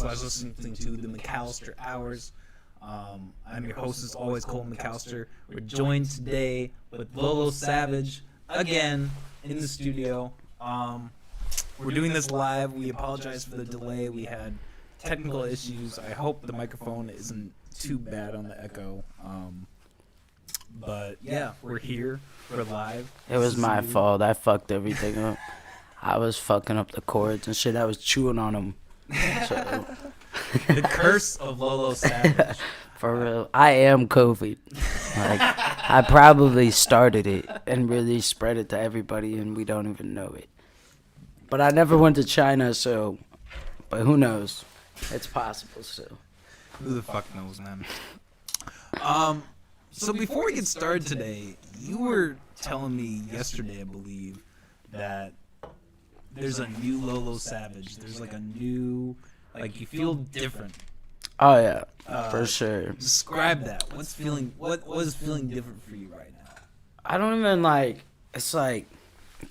watching/listening to the McAllister Hours. I'm your host, as always, Cole McAllister. We're joined today with Lolo Savage again in the studio. We're doing this live. We apologize for the delay. We had technical issues. I hope the microphone isn't too bad on the echo. But yeah, we're here. We're live. It was my fault. I fucked everything up. I was fucking up the chords and shit. I was chewing on them. So. The curse of Lolo Savage. For real. I am COVID. Like, I probably started it and really spread it to everybody, and we don't even know it. But I never went to China, so. But who knows? It's possible still. Who the fuck knows, man? So before we get started today, you were telling me yesterday, I believe, that there's a new Lolo Savage. There's like a new, like you feel different. Oh yeah, for sure. Describe that. What is feeling different for you right now? I don't even like. It's like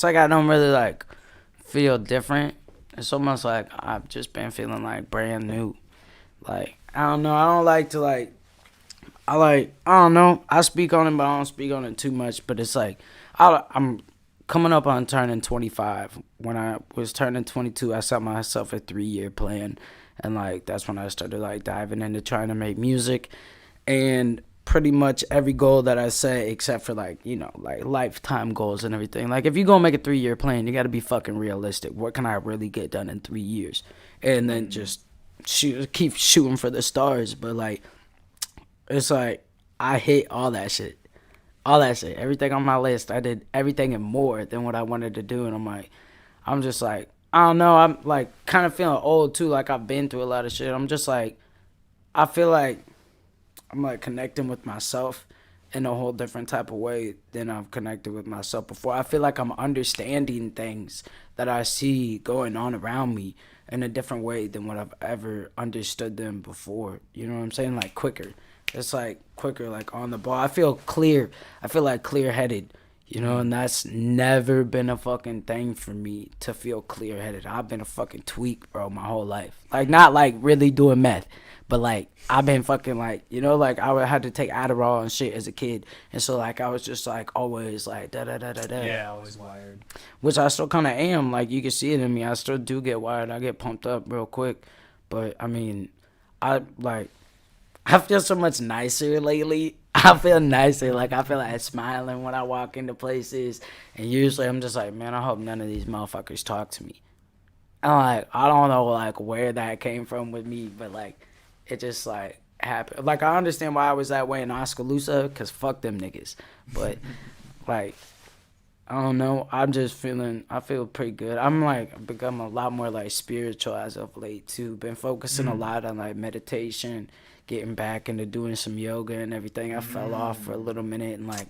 I don't really like feel different. It's almost like I've just been feeling like brand new. Like I don't know. I don't like to like. I don't know. I speak on it, but I don't speak on it too much. But it's like, I'm coming up on turning 25. When I was turning 22, I set myself a 3-year plan. And, like, that's when I started, like, diving into trying to make music. And pretty much every goal that I set, except for, like, you know, like, lifetime goals and everything. Like, if you're going to make a 3-year plan, you got to be fucking realistic. What can I really get done in 3 years? And then just keep shooting for the stars. But, like, it's like, I hate all that shit. All that shit. Everything on my list, I did everything and more than what I wanted to do. And I'm just like, I don't know. I'm, like, kind of feeling old, too. Like, I've been through a lot of shit. I'm just like, I feel like I'm, like, connecting with myself in a whole different type of way than I've connected with myself before. I feel like I'm understanding things that I see going on around me in a different way than what I've ever understood them before. You know what I'm saying? Like, quicker. It's like quicker, like on the ball. I feel clear. I feel like clear-headed, you know, and that's never been a fucking thing for me to feel clear-headed. I've been a fucking tweak, bro, my whole life. Like, not like really doing meth, but like I've been fucking like, you know, like I had to take Adderall and shit as a kid. And so like I was just like always like da-da-da-da-da. Yeah, always wired. Which I still kind of am. Like you can see it in me. I still do get wired. I get pumped up real quick. But I mean, I feel so much nicer lately. I feel nicer. Like, I feel like smiling when I walk into places. And usually I'm just like, man, I hope none of these motherfuckers talk to me. And, like, I don't know, like, where that came from with me. But, like, it just, like, happened. Like, I understand why I was that way in Oskaloosa. Because fuck them niggas. But, like, I don't know. I feel pretty good. I'm, like, become a lot more, like, spiritual as of late, too. Been focusing a lot on, like, meditation, getting back into doing some yoga and everything. I fell off for a little minute and like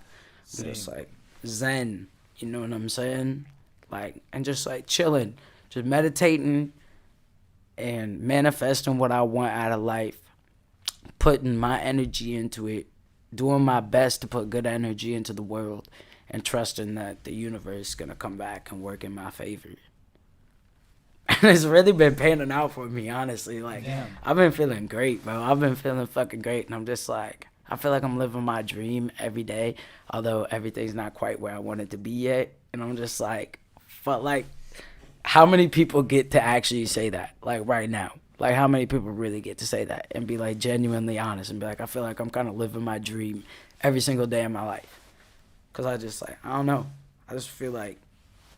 just like zen, you know what I'm saying? Like, and just like chilling, just meditating and manifesting what I want out of life, putting my energy into it, doing my best to put good energy into the world and trusting that the universe is going to come back and work in my favor. And it's really been panning out for me, honestly. Like, damn. I've been feeling great, bro. I've been feeling fucking great. And I'm just like, I feel like I'm living my dream every day, although everything's not quite where I want it to be yet. And I'm just like, but like, how many people get to actually say that, like, right now? Like, how many people really get to say that and be, like, genuinely honest and be like, I feel like I'm kind of living my dream every single day of my life? Because I just, like, I don't know. I just feel like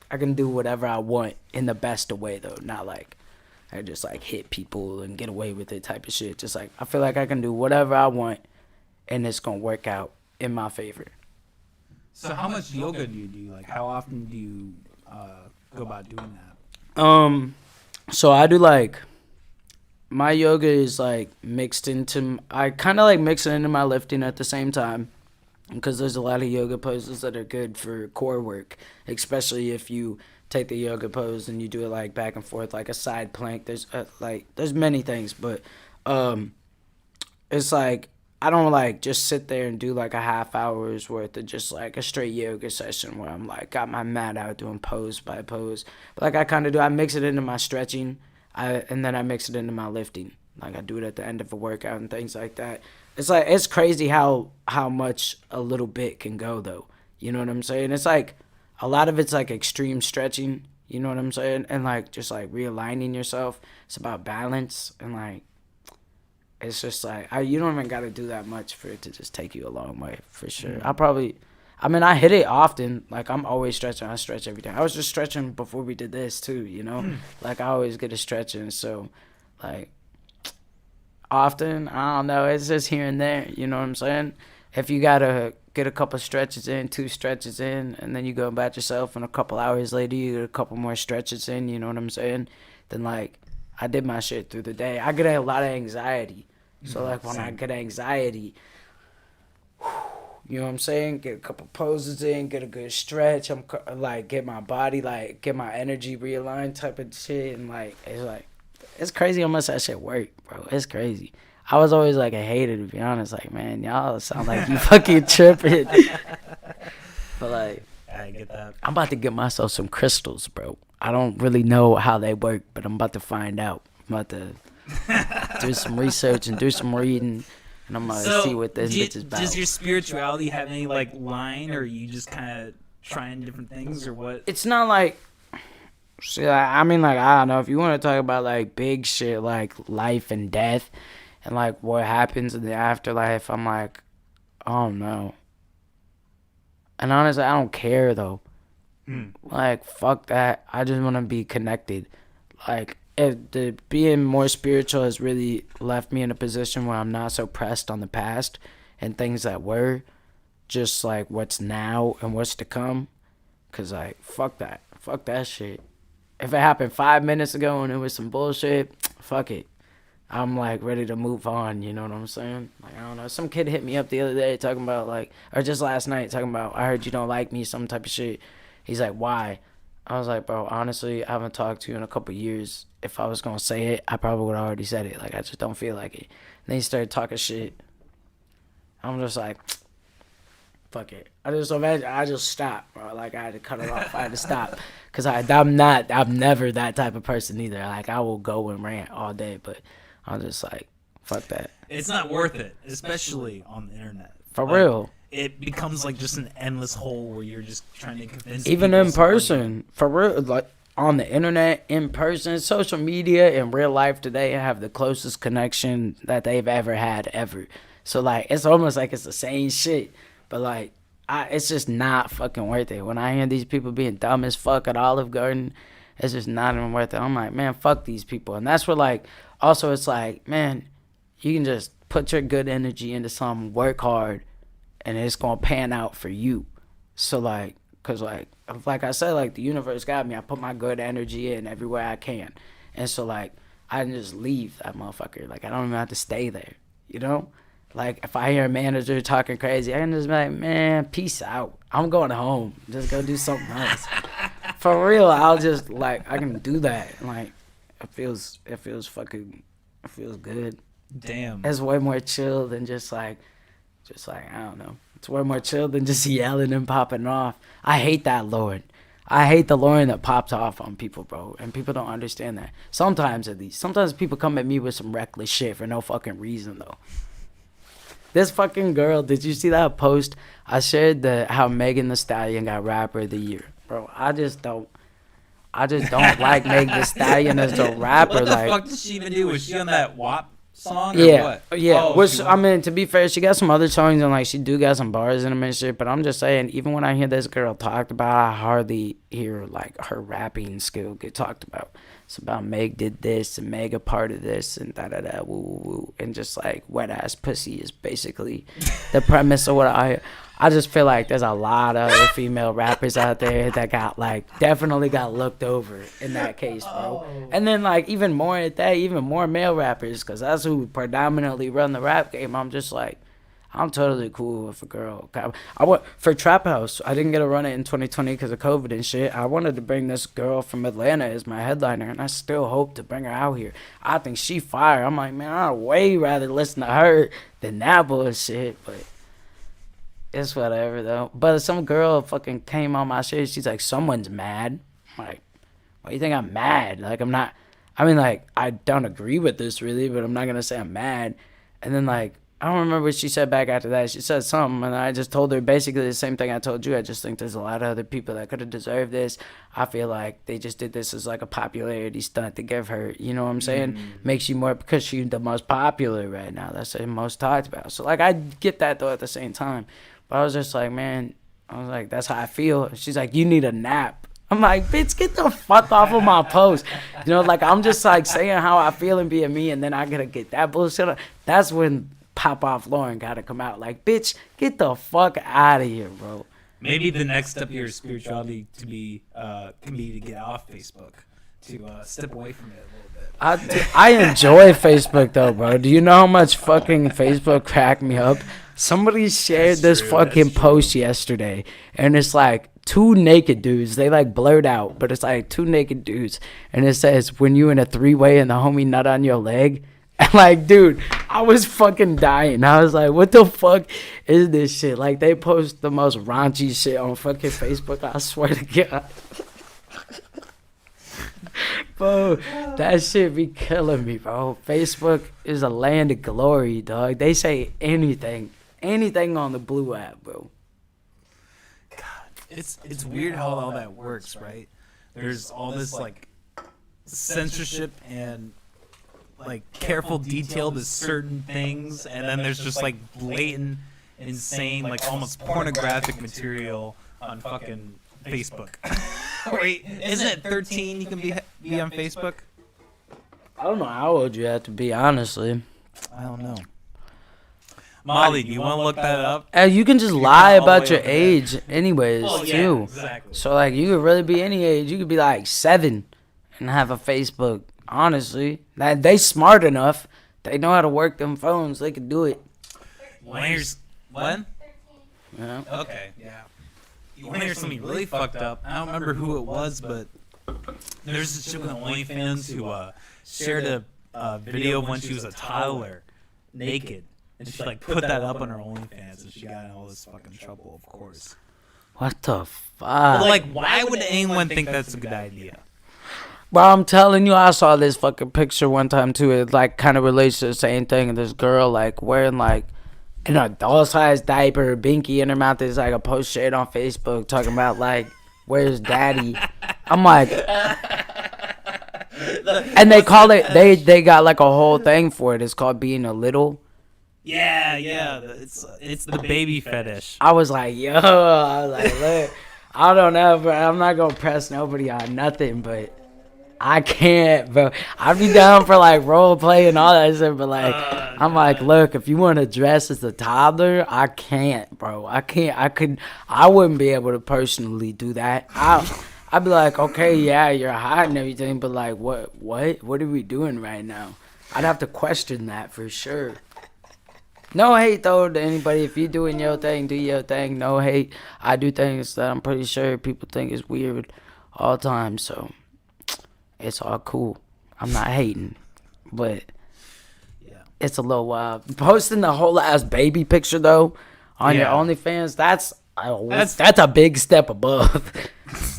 I can do whatever I want in the best of way, though. Not like I just like hit people and get away with it type of shit. Just like I feel like I can do whatever I want and it's going to work out in my favor. So how much yoga do you do? Like how often do you go about doing that? So I do like, my yoga is like mixed into, I kind of like mix it into my lifting at the same time. Because there's a lot of yoga poses that are good for core work, especially if you take the yoga pose and you do it like back and forth, like a side plank. There's there's many things, but it's like I don't like just sit there and do like a half hour's worth of just like a straight yoga session where I'm like got my mat out doing pose by pose. But like I kind of do, I mix it into my stretching. And then I mix it into my lifting. Like I do it at the end of a workout and things like that. It's like it's crazy how much a little bit can go though. You know what I'm saying? It's like a lot of it's like extreme stretching. You know what I'm saying? And like just like realigning yourself. It's about balance and like it's just like you don't even got to do that much for it to just take you a long way for sure. I hit it often. Like I'm always stretching. I stretch every day. I was just stretching before we did this too. You know, like I always get a stretching. So like often, I don't know. It's just here and there. You know what I'm saying? If you gotta get a couple stretches in, 2 stretches in, and then you go about yourself, and a couple hours later you get a couple more stretches in. You know what I'm saying? Then like I did my shit through the day. I get a lot of anxiety. So like when I get anxiety, you know what I'm saying? Get a couple poses in, get a good stretch. I'm like get my body like get my energy realigned type of shit, and like it's crazy how much that shit work, bro. It's crazy. I was always like a hater to be honest. Like man, y'all sound like you fucking tripping. But like I get that. I'm about to get myself some crystals, bro. I don't really know how they work, but I'm about to find out. I'm about to do some research and do some reading, and I'm gonna see what this bitch is about. Does your spirituality have any like line, or are you just kind of trying different things, or what? It's not like, see, I mean, like I don't know if you want to talk about like big shit like life and death, and like what happens in the afterlife. I'm like, I don't know. And honestly, I don't care though. Like fuck that. I just want to be connected. Like being more spiritual has really left me in a position where I'm not so pressed on the past and things that were, just like what's now and what's to come. Cause like fuck that shit. If it happened 5 minutes ago and it was some bullshit, fuck it. I'm like ready to move on, you know what I'm saying? Like I don't know. Some kid hit me up the other day talking about like, or just last night talking about, I heard you don't like me, some type of shit. He's like, why? I was like, bro, honestly, I haven't talked to you in a couple years. If I was gonna say it, I probably would have already said it. Like I just don't feel like it. And then he started talking shit. I'm just like, fuck it. I just stopped, bro. Like I had to cut it off. I had to stop. Cause I'm never that type of person either. Like I will go and rant all day, but I'm just like, fuck that. It's not worth it, especially on the internet. For real. It becomes like just an endless hole where you're just trying to convince even people in person, for real, like on the internet, in person, social media, in real life today have the closest connection that they've ever had ever. So like it's almost like it's the same shit, but like it's just not fucking worth it. When I hear these people being dumb as fuck at Olive Garden, it's just not even worth it. I'm like, man, fuck these people. And that's where like also it's like, man, you can just put your good energy into something, work hard, and it's gonna pan out for you. So like, cause like I said, like the universe got me. I put my good energy in everywhere I can, and so like I can just leave that motherfucker. Like I don't even have to stay there, you know. Like if I hear a manager talking crazy, I can just be like, man, peace out. I'm going home. Just go do something else. For real, I'll just like I can do that. Like it feels good. Damn. It's way more chill than just like I don't know. It's way more chill than just yelling and popping off. I hate that Lord. I hate the Lauren that pops off on people, bro. And people don't understand that. Sometimes at least. Sometimes people come at me with some reckless shit for no fucking reason though. This fucking girl, did you see that post? I shared how Megan Thee Stallion got Rapper of the Year. Bro, I just don't like Megan Thee Stallion as a rapper. What the like, fuck did she even do? Was she on that WAP song? Yeah, or what? yeah. Oh, Which I mean, to be fair, she got some other songs and like she do got some bars in them and shit. But I'm just saying, even when I hear this girl talked about, I hardly hear like her rapping skill get talked about. It's about Meg did this and Meg a part of this and da da da woo woo woo, and just like wet ass pussy is basically the premise of what I just feel like there's a lot of other female rappers out there that got like definitely got looked over in that case, bro. And then like even more at that, even more male rappers, because that's who predominantly run the rap game. I'm just like, I'm totally cool with a girl. I went for Trap House. I didn't get to run it in 2020 because of COVID and shit. I wanted to bring this girl from Atlanta as my headliner, and I still hope to bring her out here. I think she fire. I'm like, man, I'd way rather listen to her than that bullshit, but it's whatever, though. But some girl fucking came on my shit. She's like, someone's mad. I'm like, why do you think I'm mad? Like, I'm not I mean, like, I don't agree with this really, but I'm not gonna say I'm mad. And then like, I don't remember what she said back after that. She said something, and I just told her basically the same thing I told you. I just think there's a lot of other people that could have deserved this. I feel like they just did this as like a popularity stunt to give her, you know what I'm saying? Makes you more, because she's the most popular right now. That's the most talked about. So like, I get that though at the same time. But I was just like, man, I was like, that's how I feel. She's like, you need a nap. I'm like, bitch, get the fuck off of my post. You know, like, I'm just like saying how I feel and being me, and then I gotta get that bullshit. That's when Pop Off Lauren gotta come out. Like, bitch, get the fuck out of here, bro. Maybe the next step of your spirituality can be to get off Facebook, to step away from it a little bit. I enjoy Facebook though, bro. Do you know how much fucking Facebook cracked me up? Somebody shared this fucking post yesterday, and it's like two naked dudes. They like blurred out, but it's like two naked dudes, and it says, when you in a three-way and the homie nut on your leg. And like, dude, I was fucking dying. I was like, what the fuck is this shit? Like, they post the most raunchy shit on fucking Facebook, I swear to God. Bro, that shit be killing me, bro. Facebook is a land of glory, dog. They say anything on the blue app, bro. God, it's weird how all that works, right? There's all this like censorship and like careful detail to certain things, and then there's just like blatant, insane, like almost pornographic material on fucking Facebook. Wait, isn't it 13 you can be on Facebook? I don't know how old you have to be, honestly. I don't know. Molly, do you want to look that up? You can just lie about your age anyways, too. Exactly. So, like, you could really be any age. You could be, like, 7 and have a Facebook, honestly. They smart enough. They know how to work them phones. They could do it. When? Yeah. Okay, yeah. You want to hear something really fucked up? I don't remember who it was, but there's this chick with OnlyFans who shared a video of when she was a toddler, naked. And she like put that up on her OnlyFans, and she got in all this fucking trouble, of course. What the fuck? But like, why would anyone think that's a good idea? Bro, I'm telling you, I saw this fucking picture one time too. It like kind of relates to the same thing. And this girl like wearing like an adult-sized diaper, binky in her mouth. There's like a post shared on Facebook talking about like, where's daddy? I'm like, and they call it. They got like a whole thing for it. It's called being a little. Yeah. It's the baby fetish. I was like, yo, I was like, look, I don't know, bro. I'm not gonna press nobody on nothing, but I can't, bro. I'd be down for like role play and all that shit, but like, I'm like, look, if you want to dress as a toddler, I can't, bro. I wouldn't be able to personally do that. I'd be like, okay, yeah, you're hot and everything, but like, what are we doing right now? I'd have to question that for sure. No hate though to anybody. If you're doing your thing, do your thing. No hate. I do things that I'm pretty sure people think is weird all the time, so it's all cool. I'm not hating, but yeah, it's a little wild. Posting the whole ass baby picture though on your OnlyFans, that's a big step above.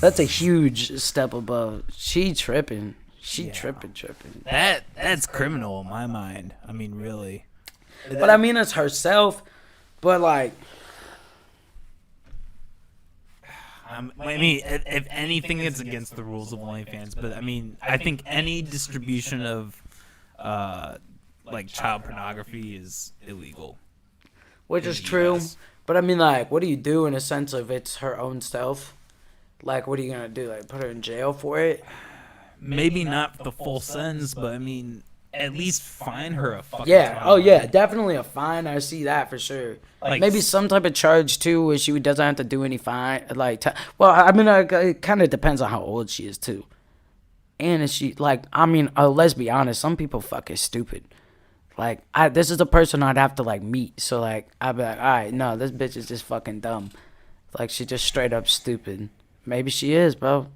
That's a huge step above. She tripping. Tripping. That's criminal in my mind. I mean, really. But I mean, it's herself. But like, I mean, if anything, it's against the rules of OnlyFans. But I mean, I think any distribution of like child pornography is illegal. Which is true. But I mean, like, what do you do in a sense of it's her own self? Like, what are you gonna do? Like, put her in jail for it? Maybe not the full sentence, but I mean, at least fine her a fucking time. Oh yeah, right? definitely a fine. I see that for sure. Like, maybe some type of charge too, where she doesn't have to do any fine. Like, well, I mean, it kind of depends on how old she is too. And is she like? I mean, let's be honest. Some people fucking stupid. Like, this is a person I'd have to like meet. So like, I'd be like, all right, no, this bitch is just fucking dumb. Like, she just straight up stupid. Maybe she is, bro.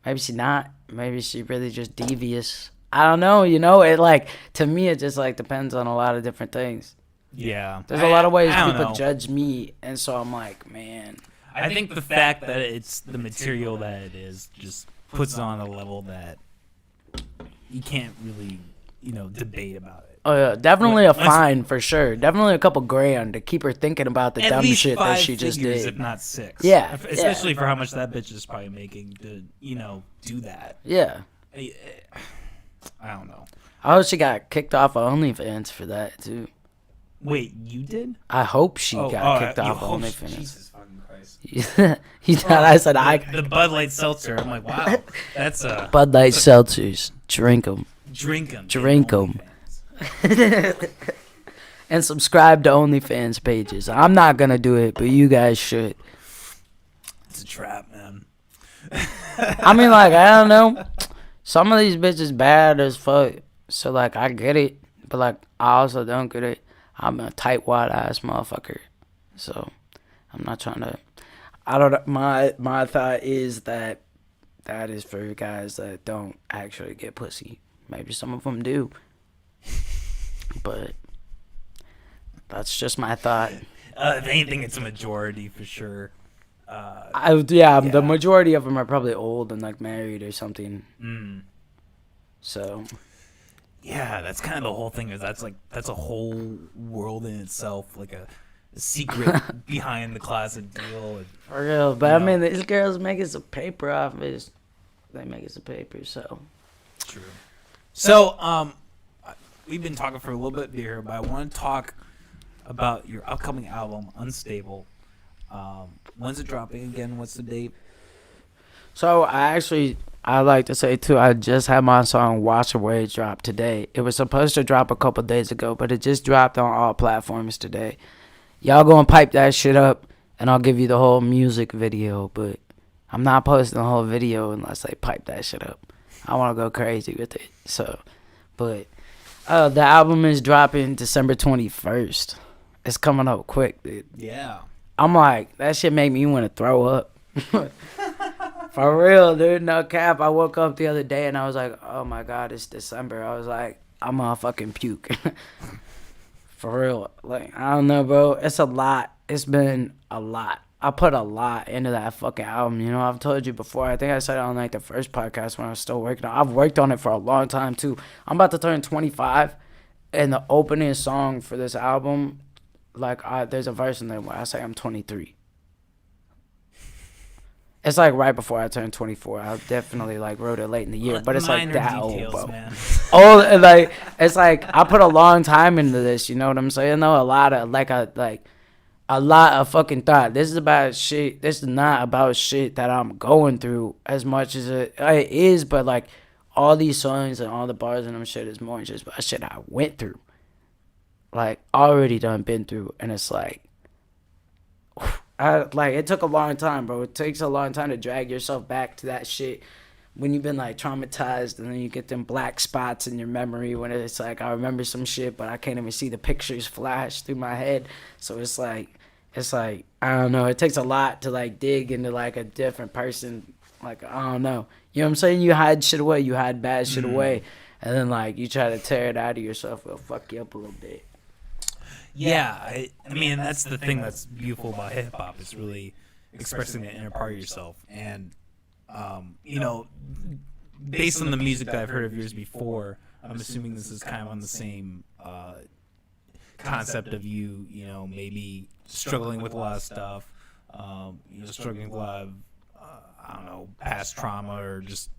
Maybe she not. Maybe she really just devious. I don't know, you know? It like, to me, it just like depends on a lot of different things. Yeah. There's a lot of ways people judge me, and so I'm like, man. I think the fact that it's the material that it is just puts it on a level that you can't really, debate about it. Oh yeah, definitely Once- a fine for sure. Definitely a couple grand to keep her thinking about the At dumb least shit that 5 she just figures, did. if not 6. Yeah, Especially for how much that bitch is probably making to, do that. Yeah. I don't know. I hope she got kicked off of OnlyFans for that too. Wait, you did? I hope she got kicked off of oh, OnlyFans. Jesus fucking Christ. You thought I said I The Bud Light Seltzer. I'm like, wow, that's a Bud Light seltzers. Drink them. drink 'em. Drink 'em. And subscribe to OnlyFans pages. I'm not gonna do it, but you guys should. It's a trap, man. I mean, like, I don't know. Some of these bitches bad as fuck. So, like, I get it. But, like, I also don't get it. I'm a tightwad ass motherfucker. So, I'm not trying to. I don't. My thought is that is for guys that don't actually get pussy. Maybe some of them do. But that's just my thought. If anything, it's a majority for sure. The majority of them are probably old and like married or something. So Yeah, that's kind of the whole thing. That's a whole world in itself, like a secret behind the closet deal. for real, but I mean, these girls making some paper off it. They making some paper, so True. So, we've been talking for a little bit here, but I want to talk about your upcoming album, Unstable. When's it dropping again? What's the date? So I like to say too, I just had my song Wash Away drop today. It was supposed to drop a couple days ago, but it just dropped on all platforms today. Y'all go and pipe that shit up, and I'll give you the whole music video, but I'm not posting the whole video unless they pipe that shit up. I want to go crazy with it. So, but the album is dropping December 21st. It's coming up quick, dude. Yeah. I'm like, that shit make me want to throw up. For real, dude, no cap. I woke up the other day and I was like, oh my God, it's December. I was like, I'm gonna fucking puke. For real. Like, I don't know, bro. It's a lot. It's been a lot. I put a lot into that fucking album. You know, I've told you before. I think I said it on like the first podcast when I was still working on it. I've worked on it for a long time too. I'm about to turn 25, and the opening song for this album, like, there's a verse in there where I say I'm 23. It's like right before I turned 24. I definitely like wrote it late in the year, but it's like that details, old, bro. Man. Oh, like it's like I put a long time into this. You know what I'm saying? Though a lot of fucking thought. This is about shit. This is not about shit that I'm going through as much as it is, but like all these songs and all the bars and them shit is more just about shit I went through, like already done been through, and it's like. It took a long time, bro. It takes a long time to drag yourself back to that shit when you've been like traumatized, and then you get them black spots in your memory when it's like I remember some shit, but I can't even see the pictures flash through my head. So it's like I don't know. It takes a lot to like dig into like a different person. Like I don't know. You know what I'm saying? You hide shit away. You hide bad shit away, and then like you try to tear it out of yourself. It'll fuck you up a little bit. Yeah, I mean, that's the thing that's beautiful about hip-hop. It's really expressing the inner part of yourself. And, based on the music that I've heard of yours before, I'm assuming this is kind of on the same concept of you, maybe struggling with a lot of stuff, struggling with a lot of, I don't know, past trauma or just,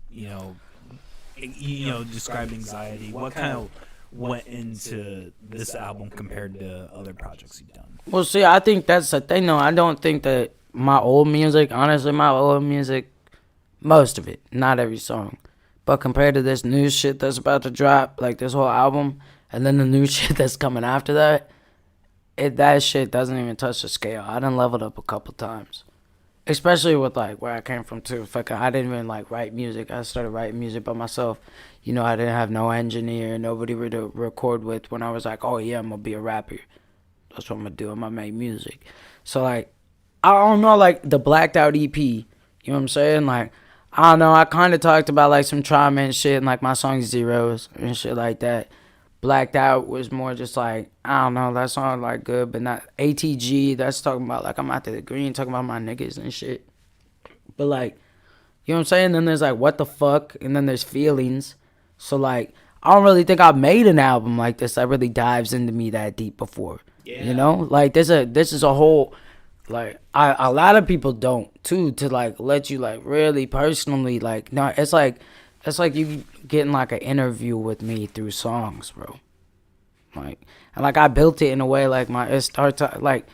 described anxiety. What kind of went into this album compared to other projects you've done? Well, see, I think that's the thing, though. I don't think that my old music, most of it, not every song, but compared to this new shit that's about to drop, like this whole album, and then the new shit that's coming after that, that shit doesn't even touch the scale. I done leveled up a couple times. Especially with, like, where I came from, too. Fucking, I didn't even, like, write music. I started writing music by myself. You know, I didn't have no engineer, nobody to record with when I was like, oh, yeah, I'm going to be a rapper. That's what I'm going to do. I'm going to make music. So, like, I don't know, like, the Blacked Out EP, you know what I'm saying? Like, I don't know. I kind of talked about, like, some trauma and shit and, like, my song Zeros and shit like that. Blacked Out was more just like, I don't know, that song like good, but not ATG. That's talking about like I'm out to the green, talking about my niggas and shit. But like, you know what I'm saying? Then there's like What the Fuck, and then there's Feelings. So like, I don't really think I've made an album like this that really dives into me that deep before. Yeah. You know, like this is a whole, like, a lot of people don't too, to like let you like really personally, like, no, it's like you getting like an interview with me through songs, bro. Like, and like I built it in a way like it starts like,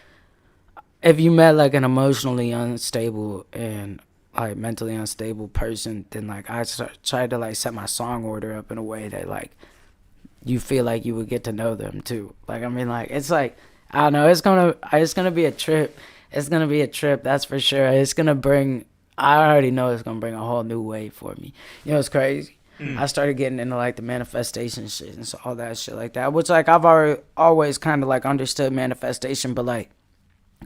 if you met like an emotionally unstable and like mentally unstable person, then like I tried to like set my song order up in a way that like you feel like you would get to know them too. Like, I mean, like, it's like, I don't know, it's gonna be a trip. It's gonna be a trip, that's for sure. I already know it's gonna bring a whole new wave for me. You know, it's crazy. I started getting into like the manifestation shit and so all that shit like that, which like I've always kind of like understood manifestation, but like,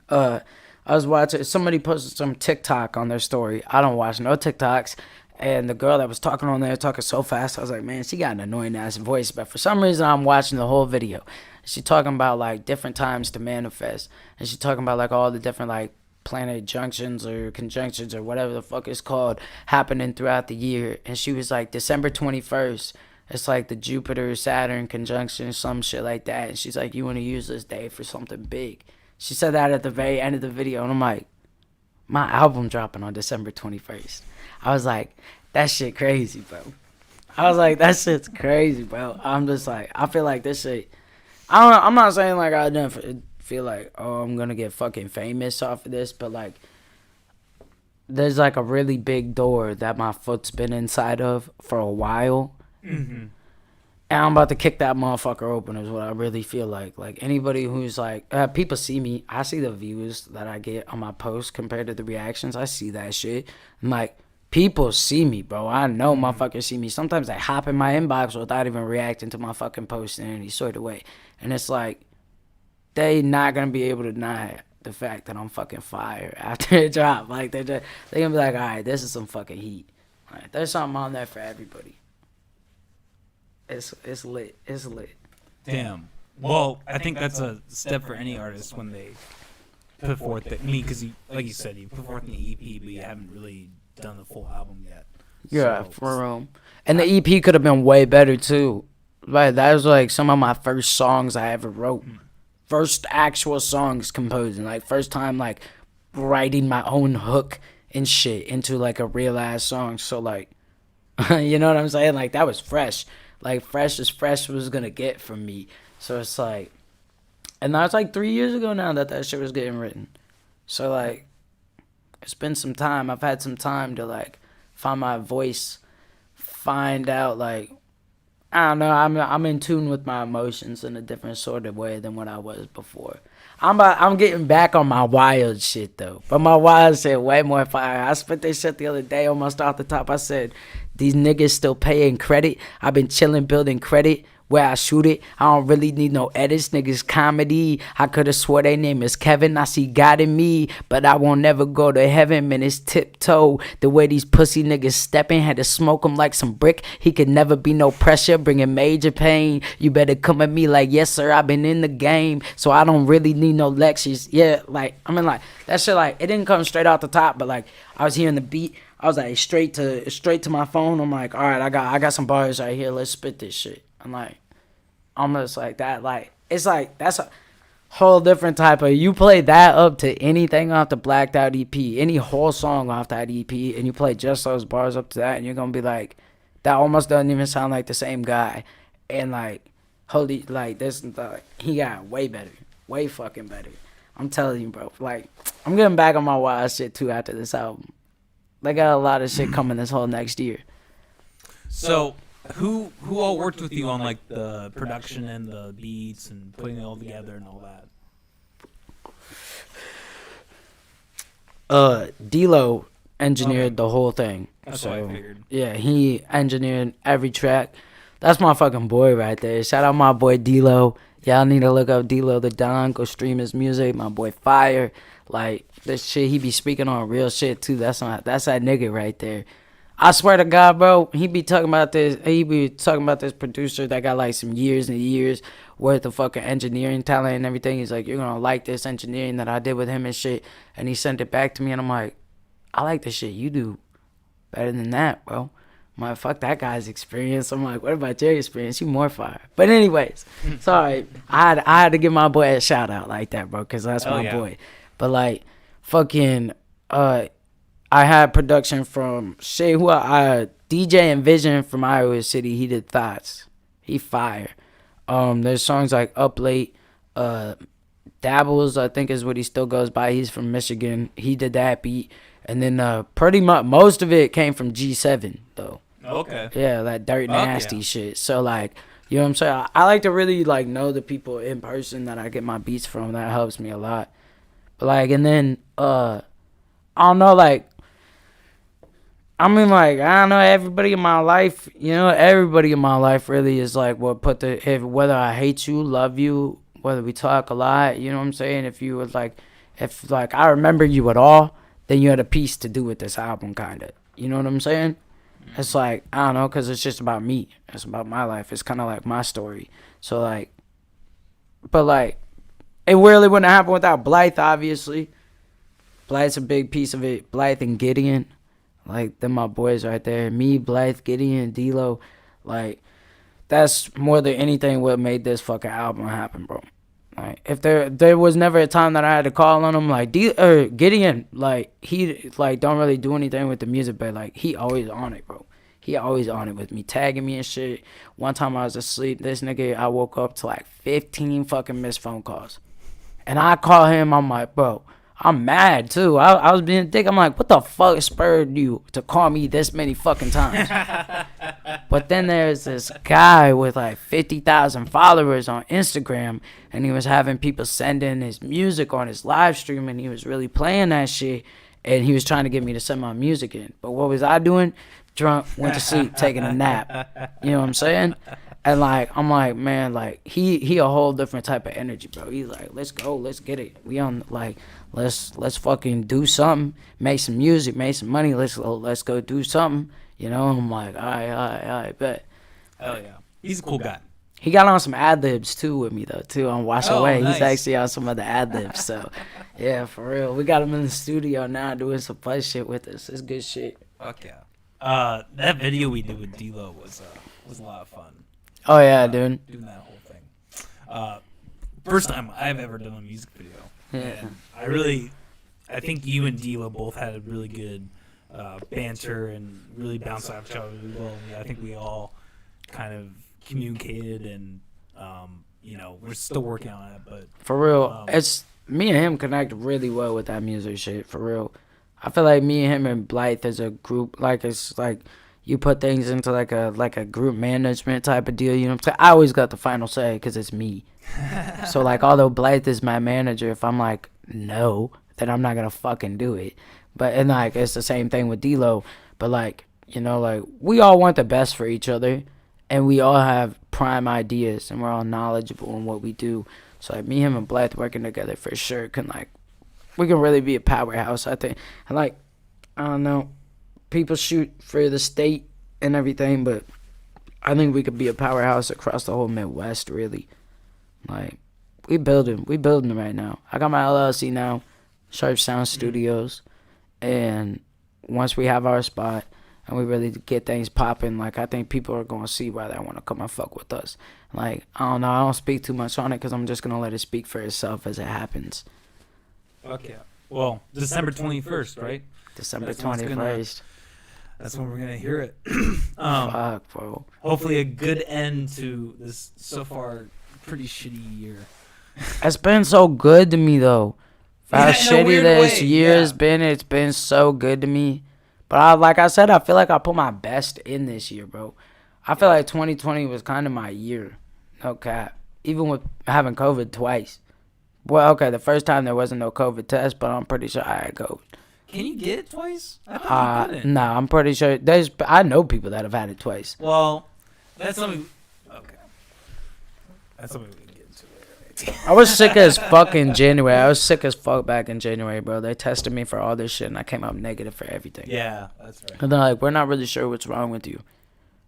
I was watching, somebody posted some TikTok on their story. I don't watch no TikToks. And the girl that was talking on there, talking so fast, I was like, man, she got an annoying ass voice. But for some reason, I'm watching the whole video. She talking about like different times to manifest. And she talking about like all the different like planet junctions or conjunctions or whatever the fuck it's called happening throughout the year. And she was like, December 21st, it's like the Jupiter Saturn conjunction, some shit like that. And she's like, you want to use this day for something big. She said that at the very end of the video. And I'm like, my album dropping on December 21st. I was like, that shit crazy, bro. I was like, that shit's crazy, bro. I'm just like, I feel like this shit, I don't know, I'm not saying like I didn't feel like, oh, I'm gonna get fucking famous off of this, but like, there's like a really big door that my foot's been inside of for a while. Mm-hmm. And I'm about to kick that motherfucker open is what I really feel like. Like, anybody who's like, people see me. I see the views that I get on my posts compared to the reactions. I see that shit. I'm like, people see me, bro. I know motherfuckers see me. Sometimes they hop in my inbox without even reacting to my fucking post in any sort of way. And it's like, they not going to be able to deny the fact that I'm fucking fire after it drop. Like, they going to be like, all right, this is some fucking heat. Like, there's something on there for everybody. It's lit. It's lit. Damn. Well, I think that's a step for any artist when they put forth because like you said, you put forth an EP, but you haven't really done the full album yet. Yeah, for real. And the EP could have been way better too. Like, that was like some of my first songs I ever wrote. First actual songs composing. Like, first time like writing my own hook and shit into like a real ass song. So like, you know what I'm saying? Like, that was fresh. Like, fresh as fresh was gonna get from me. So it's like, and that's like 3 years ago now that shit was getting written. So like, it's been some time. I've had some time to like find my voice, find out like, I don't know, I'm in tune with my emotions in a different sort of way than what I was before. I'm getting back on my wild shit though, but my wild shit way more fire. I spit this shit the other day, almost off the top. I said, these niggas still paying credit. I've been chilling, building credit where I shoot it. I don't really need no edits, niggas comedy. I could've swore their name is Kevin. I see God in me, but I won't never go to heaven, man. It's tiptoe. The way these pussy niggas stepping, had to smoke him like some brick. He could never be no pressure, bringing major pain. You better come at me like, yes sir, I've been in the game, so I don't really need no lectures. Yeah, like, I mean, like, that shit, like, it didn't come straight out the top, but like, I was hearing the beat. I was like, straight to my phone. I'm like, all right, I got some bars right here. Let's spit this shit. I'm like, almost like that. Like, it's like, that's a whole different type of, you play that up to anything off the Blacked Out EP, any whole song off that EP, and you play just those bars up to that, and you're gonna be like, that almost doesn't even sound like the same guy. And like, holy, like, this, like, he got way better, way fucking better. I'm telling you, bro. Like, I'm getting back on my wild shit too after this album. They got a lot of shit coming this whole next year. So, who all worked with you on like the production and the beats and putting it all together and all that? D-Lo engineered the whole thing. That's what I figured. Yeah, he engineered every track. That's my fucking boy right there. Shout out my boy D-Lo. Y'all need to look up D-Lo the Don. Go stream his music. My boy Fire. Like, this shit, he be speaking on real shit too. That's that nigga right there. I swear to God, bro, he be talking about this producer that got like some years and years worth of fucking engineering talent and everything. He's like, you're gonna like this engineering that I did with him and shit. And he sent it back to me, and I'm like, I like the shit you do better than that, bro. I'm like, fuck that guy's experience. I'm like, what about your experience? You more fire. But anyways, sorry. I had to give my boy a shout out like that, bro, because that's my boy. But like, fucking, I had production from Shay, who I DJ Envision from Iowa City. He did Thoughts. He fire. There's songs like Up Late, Dabbles, I think is what he still goes by. He's from Michigan. He did that beat. And then pretty much most of it came from G7 though. Okay. Yeah, that Dirt Nasty shit. So like, you know what I'm saying? I like to really like know the people in person that I get my beats from. That helps me a lot. But like, and then I don't know, like, I mean, like, I don't know, everybody in my life, you know, everybody in my life really is like what put whether I hate you, love you, whether we talk a lot, you know what I'm saying? If you was like, if like I remember you at all, then you had a piece to do with this album, kind of. You know what I'm saying? It's like, I don't know, because it's just about me. It's about my life. It's kind of like my story. So, like, but, like, it really wouldn't happen without Blythe, obviously. Blythe's a big piece of it. Blythe and Gideon. Like, they're my boys right there. Me, Blythe, Gideon, D-Lo. Like, that's more than anything what made this fucking album happen, bro. Like, if there was never a time that I had to call on him, like, Gideon, like, he, like, don't really do anything with the music, but, like, he always on it, bro. He always on it with me, tagging me and shit. One time I was asleep, this nigga, I woke up to, like, 15 fucking missed phone calls. And I call him, I'm like, bro, I'm mad, too. I was being a dick. I'm like, what the fuck spurred you to call me this many fucking times? But then there's this guy with like 50,000 followers on Instagram, and he was having people send in his music on his live stream, and he was really playing that shit, and he was trying to get me to send my music in. But what was I doing? Drunk, went to sleep, taking a nap. You know what I'm saying? And like, I'm like, man, like he a whole different type of energy, bro. He's like, let's go, let's get it. We on like, let's fucking do something, make some music, make some money. Let's go do something. You know, I'm like, all right, bet. Hell yeah. He's a cool guy. He got on some ad-libs, too, with me, though, too, on Wash Away. Nice. He's actually on some of the ad-libs, so, yeah, for real. We got him in the studio now doing some fun shit with us. It's good shit. Fuck yeah. That video we did with D-Lo was a lot of fun. Oh, yeah, dude. Doing that whole thing. First time I've ever done a music video. Yeah. And I think you and D-Lo both had a really good banter and really bounced off each other really well. I think we all kind of communicated, and you know, we're still working on it. But for real, it's me and him connect really well with that music shit. For real, I feel like me and him and Blythe as a group, like it's like you put things into like a group management type of deal. You know what I'm saying? I always got the final say because it's me. So like, although Blythe is my manager, if I'm like no, then I'm not gonna fucking do it. But, and, like, it's the same thing with D-Lo. But, like, you know, like, we all want the best for each other. And we all have prime ideas. And we're all knowledgeable in what we do. So, like, me, him, and Blythe working together for sure can, like, we can really be a powerhouse, I think. And, like, I don't know. People shoot for the state and everything. But I think we could be a powerhouse across the whole Midwest, really. Like, we building right now. I got my LLC now. Sharp Sound Studios. And once we have our spot and we really get things popping, like, I think people are going to see why they want to come and fuck with us. Like, I don't know. I don't speak too much on it because I'm just going to let it speak for itself as it happens. Fuck yeah. Well, December 21st, right? December 21st. That's when we're going to hear it. Fuck, bro. Hopefully a good end to this so far pretty shitty year. It's been so good to me, though. How shitty this year has been, it's been so good to me. But like I said, I feel like I put my best in this year, bro. I feel like 2020 was kind of my year. No cap. Even with having COVID twice. Well, okay, the first time there wasn't no COVID test, but I'm pretty sure I had COVID. Can you get it twice? I thought you couldn't. No, I'm pretty sure. I know people that have had it twice. Well, that's something. Okay. That's something we can get into later. I was sick as fuck in January. I was sick as fuck back in January, bro. They tested me for all this shit, and I came out negative for everything. Yeah, that's right. And they're like, we're not really sure what's wrong with you.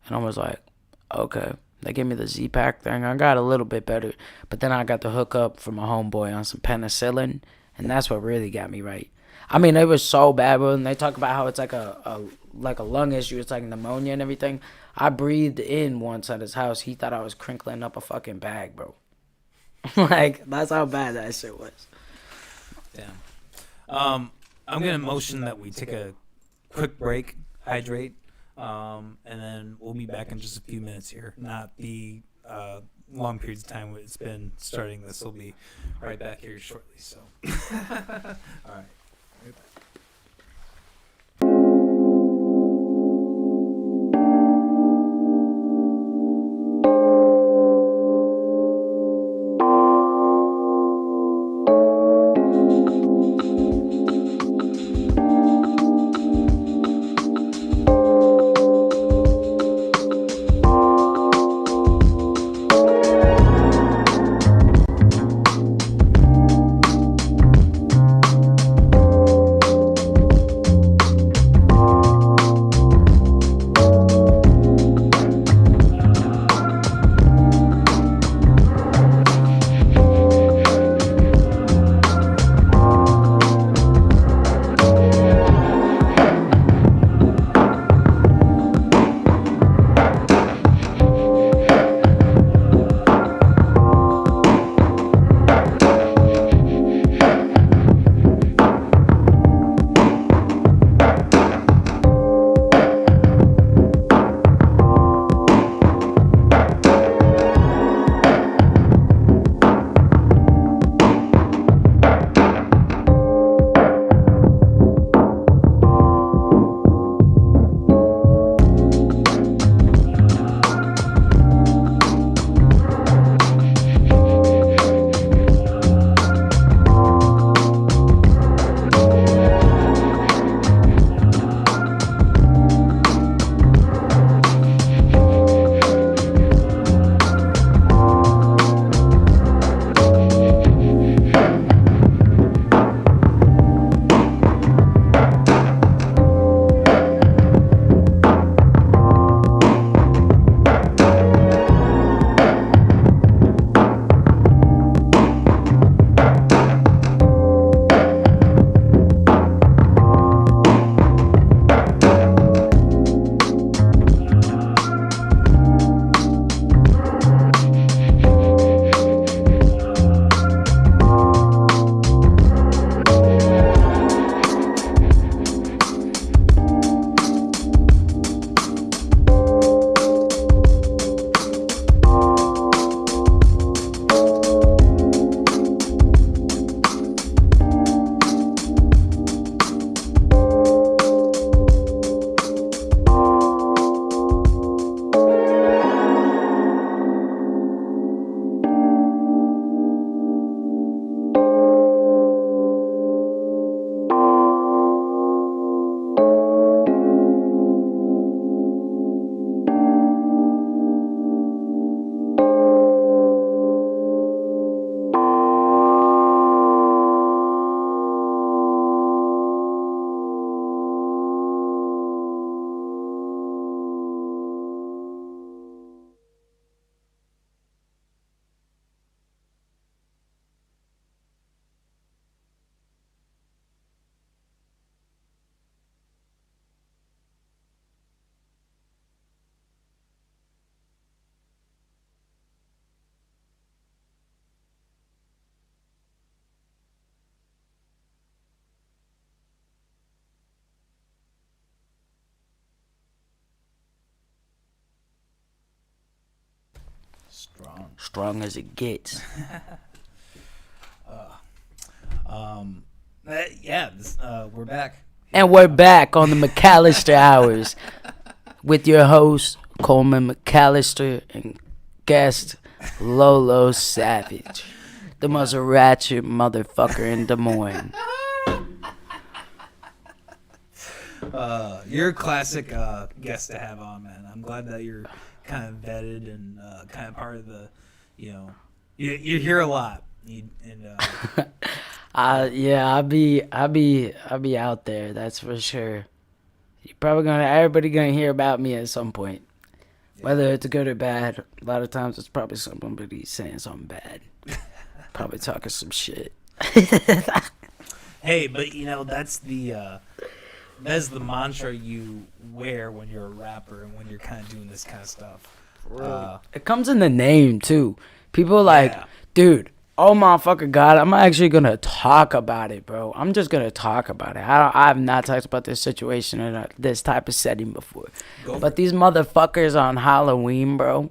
And I was like, okay. They gave me the Z-Pack thing. I got a little bit better. But then I got the hookup from a homeboy on some penicillin. and that's what really got me right. I mean, it was so bad, bro. And they talk about how it's like a lung issue. It's like pneumonia and everything. I breathed in once at his house. He thought I was crinkling up a fucking bag, bro. Like, that's how bad that shit was. Damn. I'm gonna motion that we take a quick break, hydrate, and then we'll be back in just a few minutes here. Not the long periods of time it's been starting. This will be right back here shortly. So, all right. Strong as it gets. We're back. And we're back on the McAllister Hours with your host, Coleman McAllister, and guest, Lolo Savage, the most ratchet motherfucker in Des Moines. You're a classic guest to have on, man. I'm glad that you're kind of vetted and kind of part of the, you hear a lot. Yeah, I'll be out there. That's for sure. Everybody gonna hear about me at some point, whether it's good or bad. A lot of times it's probably somebody saying something bad, probably talking some shit. Hey, but that's the mantra you wear when you're a rapper and when you're kind of doing this kind of stuff. It comes in the name too. People like, Yeah. dude, oh my fucking god, I'm actually gonna talk about it, bro. I'm just gonna talk about it. I have not talked about this situation in this type of setting before. But these motherfuckers on Halloween, bro,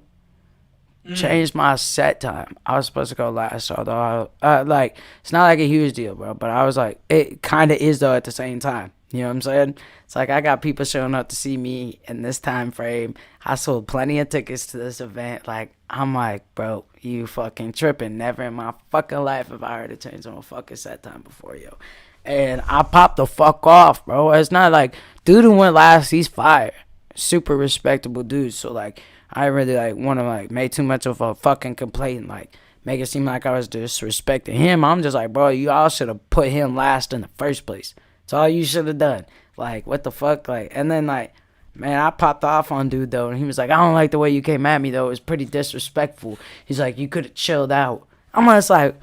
changed my set time. I was supposed to go last, although like it's not like a huge deal, bro. But I was like, it kind of is though at the same time. You know what I'm saying? It's like I got people showing up to see me in this time frame. I sold plenty of tickets to this event. Like I'm like, bro, you fucking tripping. Never in my fucking life have I heard a change on a fucking set time before, yo. And I popped the fuck off, bro. It's not like dude who went last, he's fire. Super respectable dude. So like I really like want to like make too much of a fucking complaint, like make it seem like I was disrespecting him. I'm just like, bro, you all should have put him last in the first place. That's all you should have done. Like, what the fuck? Like, and then like, man, I popped off on dude though, and he was like, I don't like the way you came at me though. It was pretty disrespectful. He's like, you could have chilled out. I'm just like,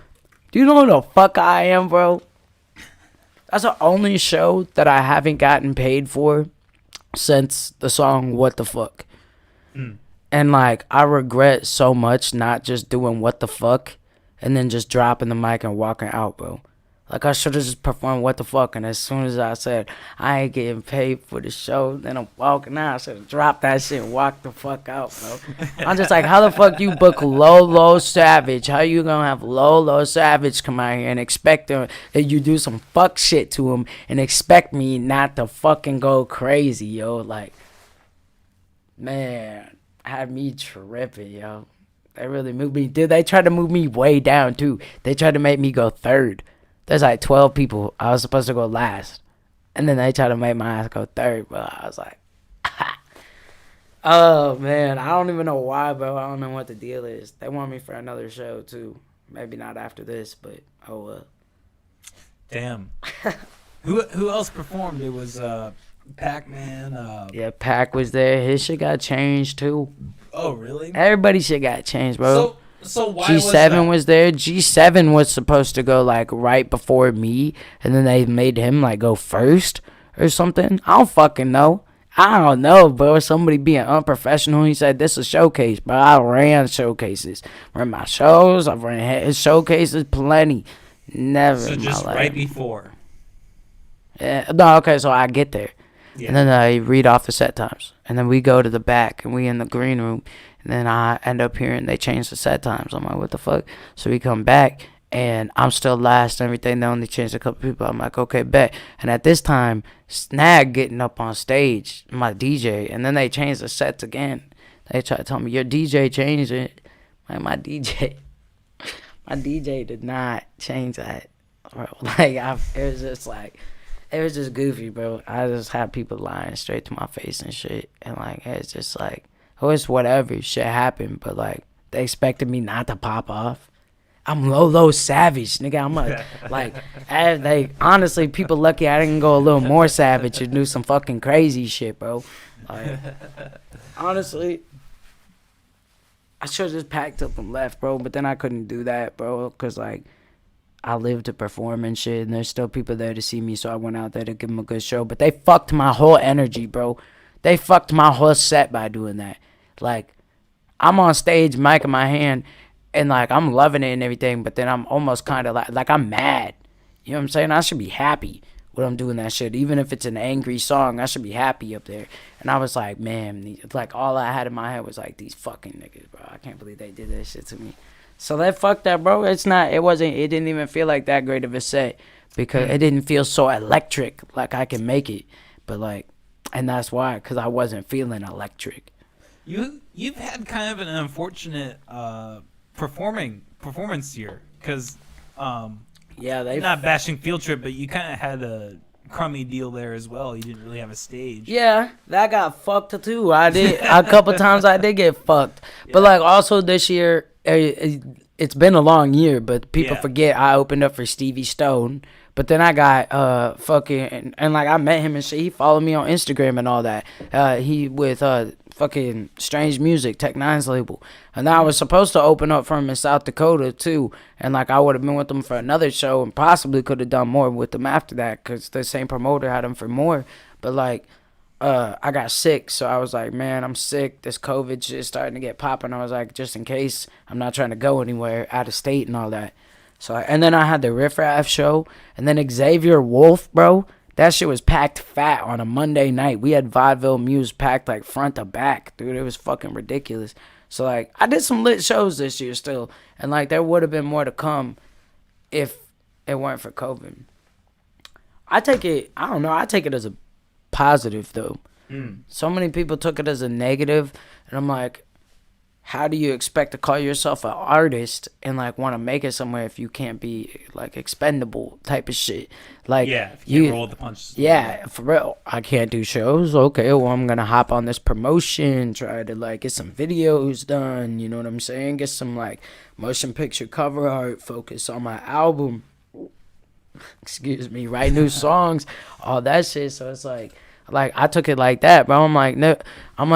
do you know who the fuck I am, bro? That's the only show that I haven't gotten paid for since the song What the Fuck. And like I regret so much not just doing What the Fuck and then just dropping the mic and walking out, bro. Like I should have just performed What the Fuck, and as soon as I said I ain't getting paid for the show, then I'm walking out. I should have dropped that shit and walked the fuck out, bro. I'm just like, how the fuck you book Lolo Savage? How you gonna have Lolo Savage come out here and expect him that you do some fuck shit to him and expect me not to fucking go crazy, yo? Like, man, had me tripping, yo. They really moved me. Dude, they tried to move me way down too. They tried to make me go third. There's like 12 people. I was supposed to go last. And then they tried to make my ass go third, bro. I was like, oh, man. I don't even know why, bro. I don't know what the deal is. They want me for another show, too. Maybe not after this, but oh, well. Damn. Who else performed? It was Pac-Man. Yeah, Pac was there. His shit got changed, too. Oh, really? Everybody's shit got changed, bro. So why G7 was there. G7 was supposed to go like right before me, and then they made him like go first or something. I don't fucking know. I don't know, bro. Somebody being unprofessional. He said this is a showcase, but I ran showcases. Ran my shows. I've ran showcases plenty. Never. So in just my life. right before. Yeah. No. Okay. So I get there, Yeah. and then I read off the set times, and then we go to the back, and we in the green room. And then I end up hearing they changed the set times. I'm like, what the fuck? So we come back, and I'm still last and everything. They only changed a couple people. I'm like, okay, bet. And at this time, Snag getting up on stage, my DJ, and then they changed the sets again. They tried to tell me, your DJ changed it. Like, my DJ did not change that. Bro. Like, it was just goofy, bro. I just had people lying straight to my face and shit. And, like, it's just like, oh, it's whatever. Shit happened. But, like, they expected me not to pop off. I'm Lolo Savage, nigga. Honestly, people lucky I didn't go a little more savage and do some fucking crazy shit, bro. Like, honestly, I should have just packed up and left, bro. But then I couldn't do that, bro. Because, like, I live to perform and shit. And there's still people there to see me. So I went out there to give them a good show. But they fucked my whole energy, bro. They fucked my whole set by doing that. Like, I'm on stage, mic in my hand, and, like, I'm loving it and everything, but then I'm almost kind of like I'm mad. You know what I'm saying? I should be happy when I'm doing that shit. Even if it's an angry song, I should be happy up there. And I was like, man, like, all I had in my head was, like, these fucking niggas, bro. I can't believe they did that shit to me. So they fucked that, bro. It didn't even feel like that great of a set because it didn't feel so electric, like I can make it. But, like, and that's why, because I wasn't feeling electric. You've had kind of an unfortunate performance here because yeah, they not bashing Field Trip, but you kind of had a crummy deal there as well. You didn't really have a stage. Yeah, that got fucked too. I did a couple times. I did get fucked, but like also this year, it's been a long year. But people forget I opened up for Stevie Stone, But then I got fucking and like I met him and shit. He followed me on Instagram and all that. He with fucking Strange Music, Tech Nine's label. And I was supposed to open up for him in South Dakota too. And like I would have been with him for another show and possibly could have done more with him after that because the same promoter had him for more. But like I got sick, so I was like, man, I'm sick. This COVID shit is starting to get popping. I was like, just in case, I'm not trying to go anywhere out of state and all that. So and then I had the Riff Raff show, and then Xavier Wolf, bro. That shit was packed fat on a Monday night. We had Vaudeville Muse packed like front to back, dude. It was fucking ridiculous. So like, I did some lit shows this year still, and like there would have been more to come if it weren't for COVID. I take it as a positive though. So many people took it as a negative, and I'm like, how do you expect to call yourself an artist and like want to make it somewhere if you can't be like expendable type of shit? Like, yeah, if you can't roll the punches. Yeah, for real. I can't do shows. Okay, well I'm gonna hop on this promotion, try to like get some videos done. You know what I'm saying? Get some like motion picture cover art, focus on my album. Excuse me, write new songs, all that shit. So it's like I took it like that, bro. I'm like, no,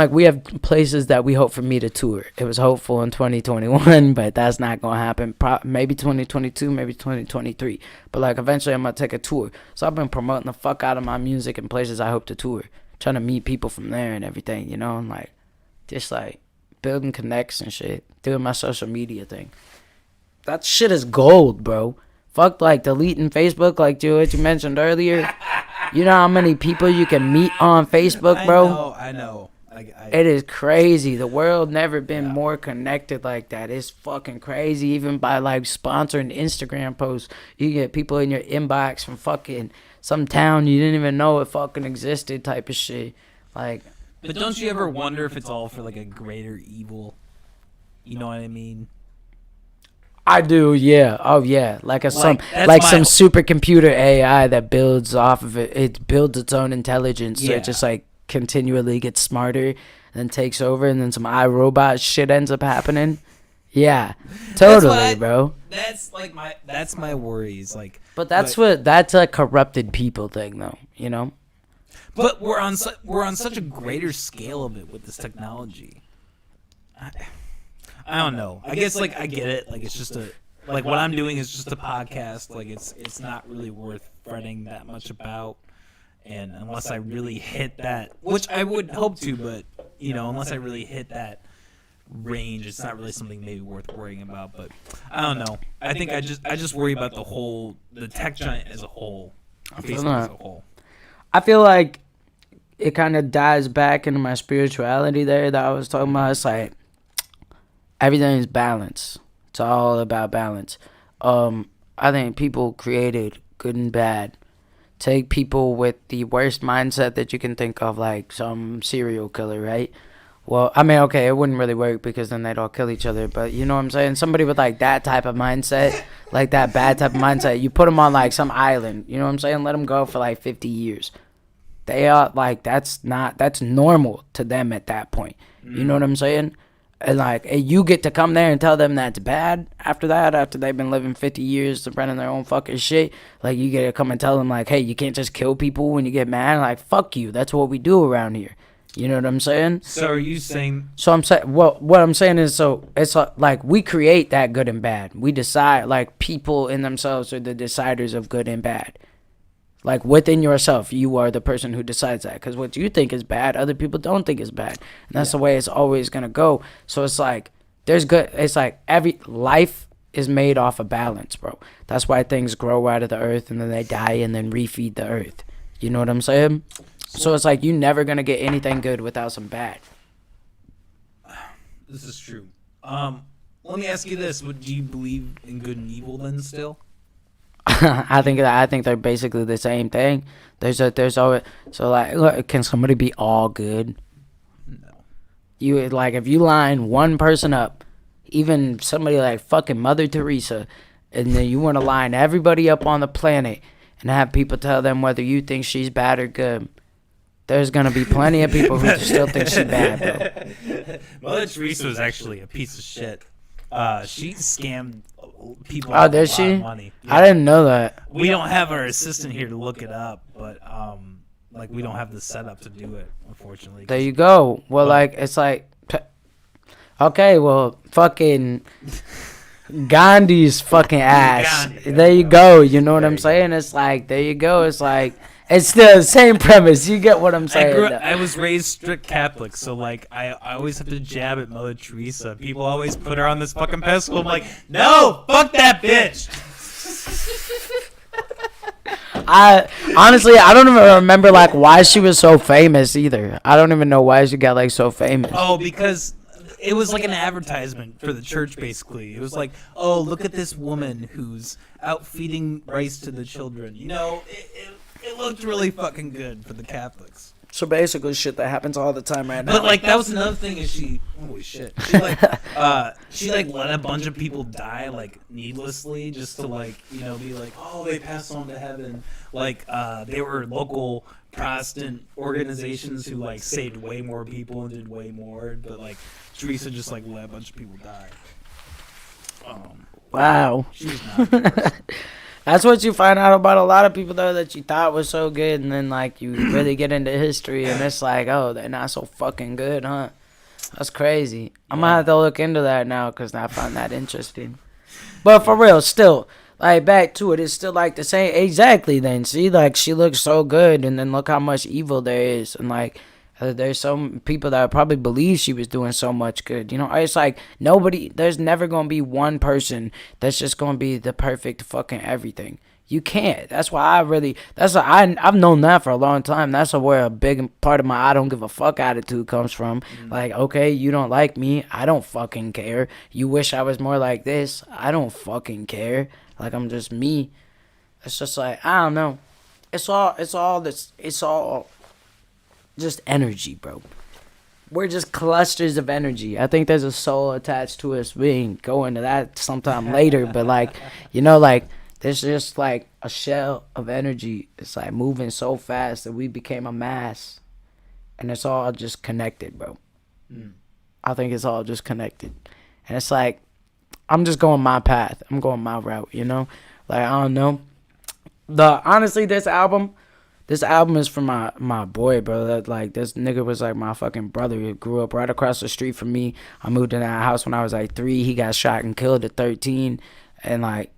we have places that we hope for me to tour. It was hopeful in 2021, but that's not gonna happen. Maybe 2022, maybe 2023. But like eventually I'm gonna take a tour. So I've been promoting the fuck out of my music in places I hope to tour, trying to meet people from there and everything, you know, and like just like building connects and shit, doing my social media thing. That shit is gold, bro. Fuck like deleting Facebook, like what you mentioned earlier. You know how many people you can meet on Facebook, bro? I know. It is crazy. The world never been more connected like that. It's fucking crazy. Even by like sponsoring Instagram posts, you get people in your inbox from fucking some town you didn't even know it fucking existed type of shit. Like, but don't you ever wonder if it's all for like a greater evil? You know what I mean? I do, yeah. Oh, yeah. Like some some supercomputer AI that builds off of it. It builds its own intelligence. So it just like continually gets smarter and then takes over, and then some iRobot shit ends up happening. Yeah, totally, bro. That's my worries. Like, but that's a corrupted people thing, though. You know. But we're on such a greater scale of it with this technology. I don't know. I guess like I get it. Like it's just what I'm doing is just a podcast. Like it's not really worth fretting that much about. And unless I really hit that, which I would hope to, but you know, unless I really hit that range, it's not really something maybe worth worrying about. But I don't know. I think I just worry about the tech giant as a whole, Facebook as a whole. I feel like it kind of dives back into my spirituality there that I was talking about. It's like everything is balance. It's all about balance. I think people created good and bad. Take people with the worst mindset that you can think of, like some serial killer, right? Well, I mean, okay, it wouldn't really work because then they'd all kill each other. But you know what I'm saying? Somebody with like that type of mindset, like that bad type of mindset, you put them on like some island. You know what I'm saying? Let them go for like 50 years. They are like, that's normal to them at that point. You know what I'm saying? And like, you get to come there and tell them that's bad after that, after they've been living 50 years running their own fucking shit. Like, you get to come and tell them, like, hey, you can't just kill people when you get mad. Like, fuck you. That's what we do around here. You know what I'm saying? So are you saying... So I'm saying, well, what I'm saying is, so it's like we create that good and bad. We decide, like, people in themselves are the deciders of good and bad. Like, within yourself, you are the person who decides that. Because what you think is bad, other people don't think is bad. And that's the way it's always going to go. So it's like, there's good. It's like every life is made off of balance, bro. That's why things grow out of the earth and then they die and then refeed the earth. You know what I'm saying? So it's like, you're never going to get anything good without some bad. This is true. Let me ask you this. Do you believe in good and evil then still? I think they're basically the same thing. There's always, so like, look, can somebody be all good? No. You like, if you line one person up, even somebody like fucking Mother Teresa, and then you want to line everybody up on the planet and have people tell them whether you think she's bad or good, there's gonna be plenty of people who still think she's bad, bro. Mother Teresa was actually a piece of shit. She scammed people Oh, have a did lot she? of money. I didn't know that. We don't have our assistant here to look it up, but like we don't have the setup to do it, unfortunately. There you go. Well, like it's like, okay, well, fucking Gandhi's fucking ass. Gandhi, there you go. You know what I'm saying? It's like, there you go. It's like, it's the same premise. You get what I'm saying? I was raised strict Catholic, so like I always have to jab at Mother Teresa. People always put her on this fucking pedestal. I'm like, no, fuck that bitch. I honestly, I don't even remember like why she was so famous either. I don't even know why she got like so famous. Oh, because it was like an advertisement for the church, basically. It was like, oh, look at this woman who's out feeding rice to the children. You know, it looked really fucking good for the Catholics. So basically, shit that happens all the time right now. But like that was another thing is holy shit, she let a bunch of people die like needlessly just to like be like, oh, they passed on to heaven. Like they were local Protestant organizations who like saved way more people and did way more, but like Teresa just like let a bunch of people die. Wow. She was not good. That's what you find out about a lot of people, though, that you thought was so good, and then, like, you really get into history, and it's like, oh, they're not so fucking good, huh? That's crazy. I'm gonna have to look into that now, because I find that interesting. But for real, still, like, back to it, it's still, like, the same. Exactly, then. See, like, she looks so good, and then look how much evil there is, and, like, there's some people that probably believe she was doing so much good. You know, it's like there's never going to be one person that's just going to be the perfect fucking everything. You can't. That's why I've known that for a long time. That's where a big part of my I don't give a fuck attitude comes from. Mm-hmm. Like, okay, you don't like me. I don't fucking care. You wish I was more like this. I don't fucking care. Like, I'm just me. It's just like, I don't know. It's all just energy, bro. We're just clusters of energy. I think there's a soul attached to us. We ain't go into that sometime later, but like, like there's just like a shell of energy. It's like moving so fast that we became a mass, and it's all just connected, bro. I think it's all just connected, and it's like I'm just going my path. I'm going my route, Like, I don't know. Honestly, this album is for my boy, bro. That like this nigga was like my fucking brother. He grew up right across the street from me. I moved in that house when I was like 3. He got shot and killed at 13. And like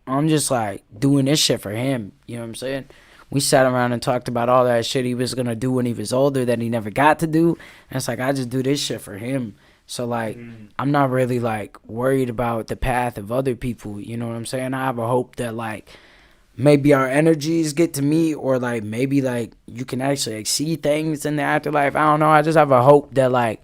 I'm just like doing this shit for him. You know what I'm saying? We sat around and talked about all that shit he was gonna do when he was older that he never got to do. And it's like I just do this shit for him. So like I'm not really like worried about the path of other people. You know what I'm saying? I have a hope that like maybe our energies get to meet, or like maybe like you can actually like see things in the afterlife. I don't know. I just have a hope that like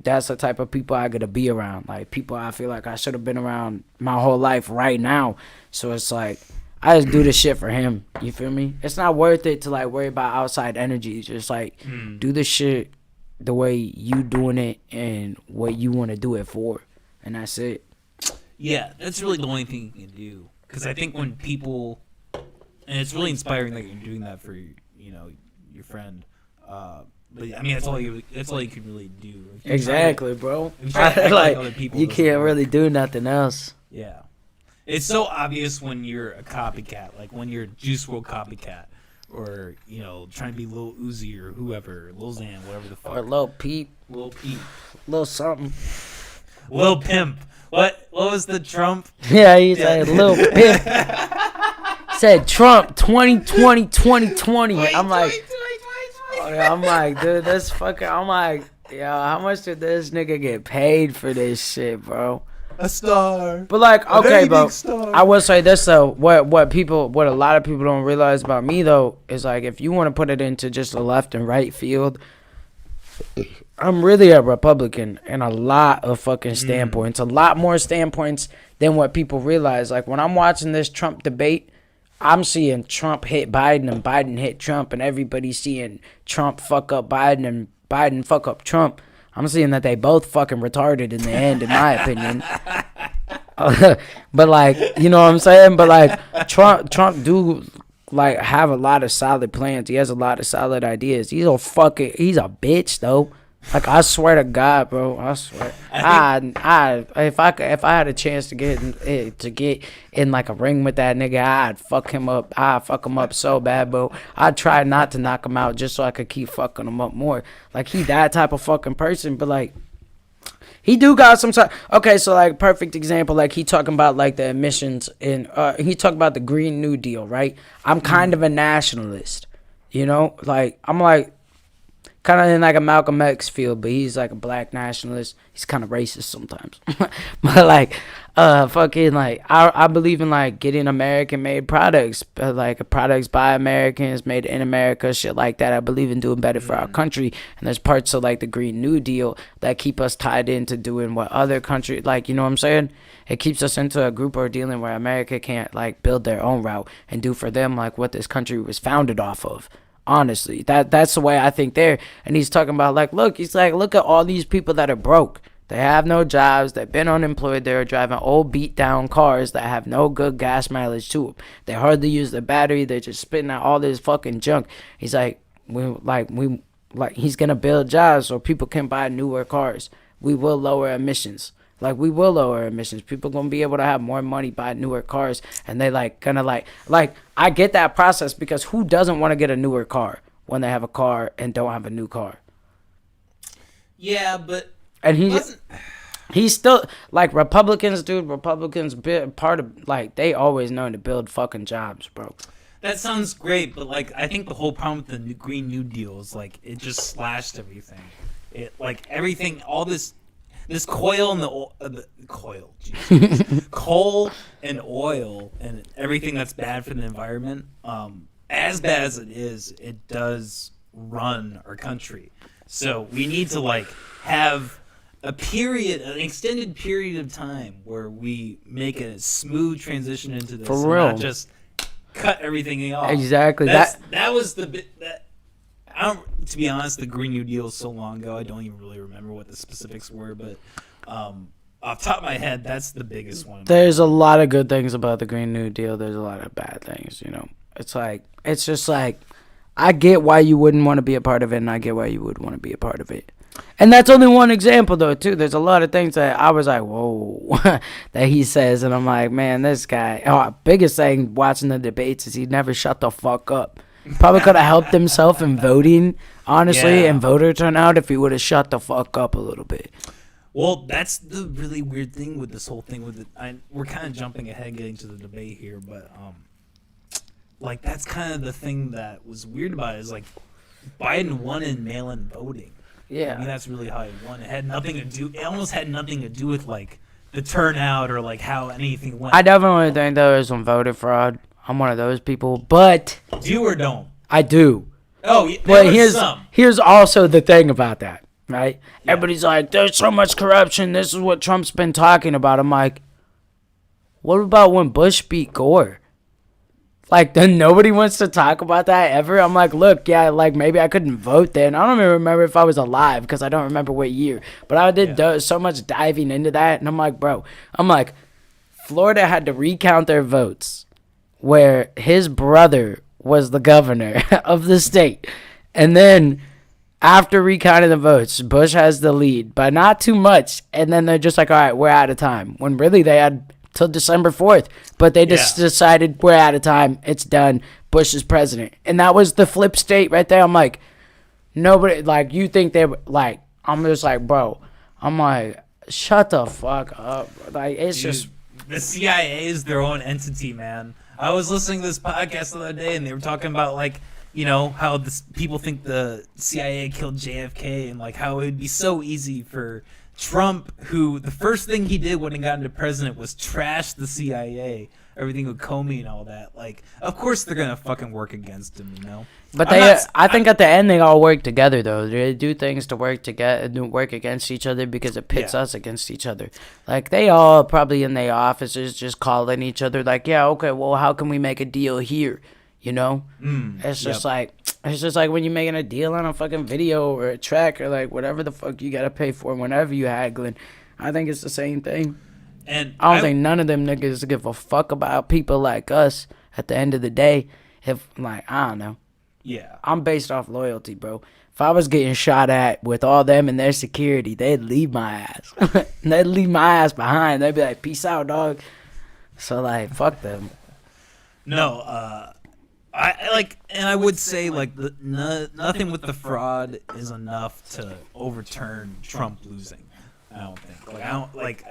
that's the type of people I gotta be around. Like people I feel like I should have been around my whole life right now. So it's like I just do this shit for him. You feel me? It's not worth it to like worry about outside energies. Just like do the shit the way you doing it and what you want to do it for, and that's it. Yeah, that's really the only thing you can do. Because I think when people, and it's really inspiring that you're doing that for your friend. But I mean, that's all you can really do. Exactly, bro. Like other people, you can't really do nothing else. Yeah, it's so obvious when you're a copycat, like when you're a Juice WRLD copycat, or trying to be Lil Uzi or whoever, Lil Xan, whatever the fuck. Or Lil Peep, Lil something, Lil Pimp. What was the Trump? Yeah, he's like Lil Pimp. Said Trump 2020 2020. I'm like, dude, that's fucking. I'm like, yo, how much did this nigga get paid for this shit, bro? A star. But like, okay, bro. I will say this though. What a lot of people don't realize about me though is like, if you want to put it into just the left and right field, I'm really a Republican in a lot of fucking standpoints. A lot more standpoints than what people realize. Like when I'm watching this Trump debate, I'm seeing Trump hit Biden and Biden hit Trump, and everybody's seeing Trump fuck up Biden and Biden fuck up Trump. I'm seeing that they both fucking retarded in the end, in my opinion. But like, you know what I'm saying? But like, Trump do like have a lot of solid plans. He has a lot of solid ideas. He's a bitch though. Like, I swear to God, bro. I swear. If I had a chance to get in like a ring with that nigga, I'd fuck him up. I'd fuck him up so bad, bro. I'd try not to knock him out just so I could keep fucking him up more. Like, he that type of fucking person, but like, he do got some side. Okay, so like, perfect example, like he talking about like the emissions in he talking about the Green New Deal, right? I'm kind of a nationalist, you know, like I'm like kind of in like a Malcolm X field, but he's like a black nationalist. He's kind of racist sometimes, but like fucking like I believe in like getting American made products, like products by Americans, made in America, shit like that. I believe in doing better for our country, and there's parts of like the Green New Deal that keep us tied into doing what other country, like, you know what I'm saying? It keeps us into a group or dealing where America can't like build their own route and do for them like what this country was founded off of. Honestly, that's the way I think there. And he's talking about like, look at all these people that are broke. They have no jobs. They've been unemployed. They're driving old beat down cars that have no good gas mileage to them. They hardly use the battery. They're just spitting out all this fucking junk. He's like, he's gonna build jobs so people can buy newer cars. We will lower emissions. Like, we will lower emissions. People gonna be able to have more money, buy newer cars, and they like gonna like I get that process, because who doesn't want to get a newer car when they have a car and don't have a new car? Yeah, but and he's still like Republicans, dude. Republicans part of like they always known to build fucking jobs, bro. That sounds great, but like I think the whole problem with the Green New Deal is like it just slashed everything. It like everything, all this coal and coal and oil and everything that's bad for the environment. As bad as it is, it does run our country. So we need to like have an extended period of time where we make a smooth transition into this, for real, not just cut everything off. Exactly. That was the bit that. To be honest, the Green New Deal is so long ago, I don't even really remember what the specifics were, but off the top of my head, that's the biggest one. There's a lot of good things about the Green New Deal. There's a lot of bad things, you know. It's just like, I get why you wouldn't want to be a part of it, and I get why you would want to be a part of it. And that's only one example, though, too. There's a lot of things that I was like, whoa, that he says, and I'm like, man, this guy, biggest thing watching the debates is he never shut the fuck up. Probably could have helped himself in voting, honestly, and voter turnout if he would have shut the fuck up a little bit. Well, that's the really weird thing with this whole thing with it. We're kind of jumping ahead, getting to the debate here, but like that's kind of the thing that was weird about it, is like Biden won in mail-in voting. Yeah, I mean that's really how he won. It had nothing to do. It almost had nothing to do with like the turnout or like how anything went. I definitely think there is some voter fraud. I'm one of those people, but do or don't? I do. Oh, but here's also the thing about that, right? Yeah. Everybody's like, there's so much corruption. This is what Trump's been talking about. I'm like, what about when Bush beat Gore? Like, then nobody wants to talk about that ever. I'm like, look, yeah, like maybe I couldn't vote then. I don't even remember if I was alive because I don't remember what year. But I did so much diving into that, and I'm like, bro, Florida had to recount their votes where his brother was the governor of the state. And then after recounting the votes, Bush has the lead, but not too much. And then they're just like, all right, we're out of time. When really they had till December 4th. But they just decided we're out of time. It's done. Bush is president. And that was the flip state right there. I'm like, nobody, like, you think they were, like, I'm just like, bro. I'm like, shut the fuck up. Like, it's just. The CIA is their own entity, man. I was listening to this podcast the other day, and they were talking about, like, you know, how people think the CIA killed JFK, and, like, how it would be so easy for Trump, who the first thing he did when he got into president was trash the CIA, everything with Comey and all that. Like, of course they're going to fucking work against him, you know? But I think at the end they all work together, though. They do things to work together, work against each other because it pits us against each other. Like, they all probably in their offices just calling each other like, yeah, okay, well, how can we make a deal here? You know? It's just like when you're making a deal on a fucking video or a track or like whatever the fuck you got to pay for whenever you haggling. I think it's the same thing. And I don't think none of them niggas give a fuck about people like us at the end of the day. If, like, I don't know. Yeah. I'm based off loyalty, bro. If I was getting shot at with all them and their security, they'd leave my ass. They'd leave my ass behind. They'd be like, peace out, dog. So, like, fuck them. No, I like, and I would say like nothing with the fraud is enough to overturn Trump losing. I don't think. Like I don't like.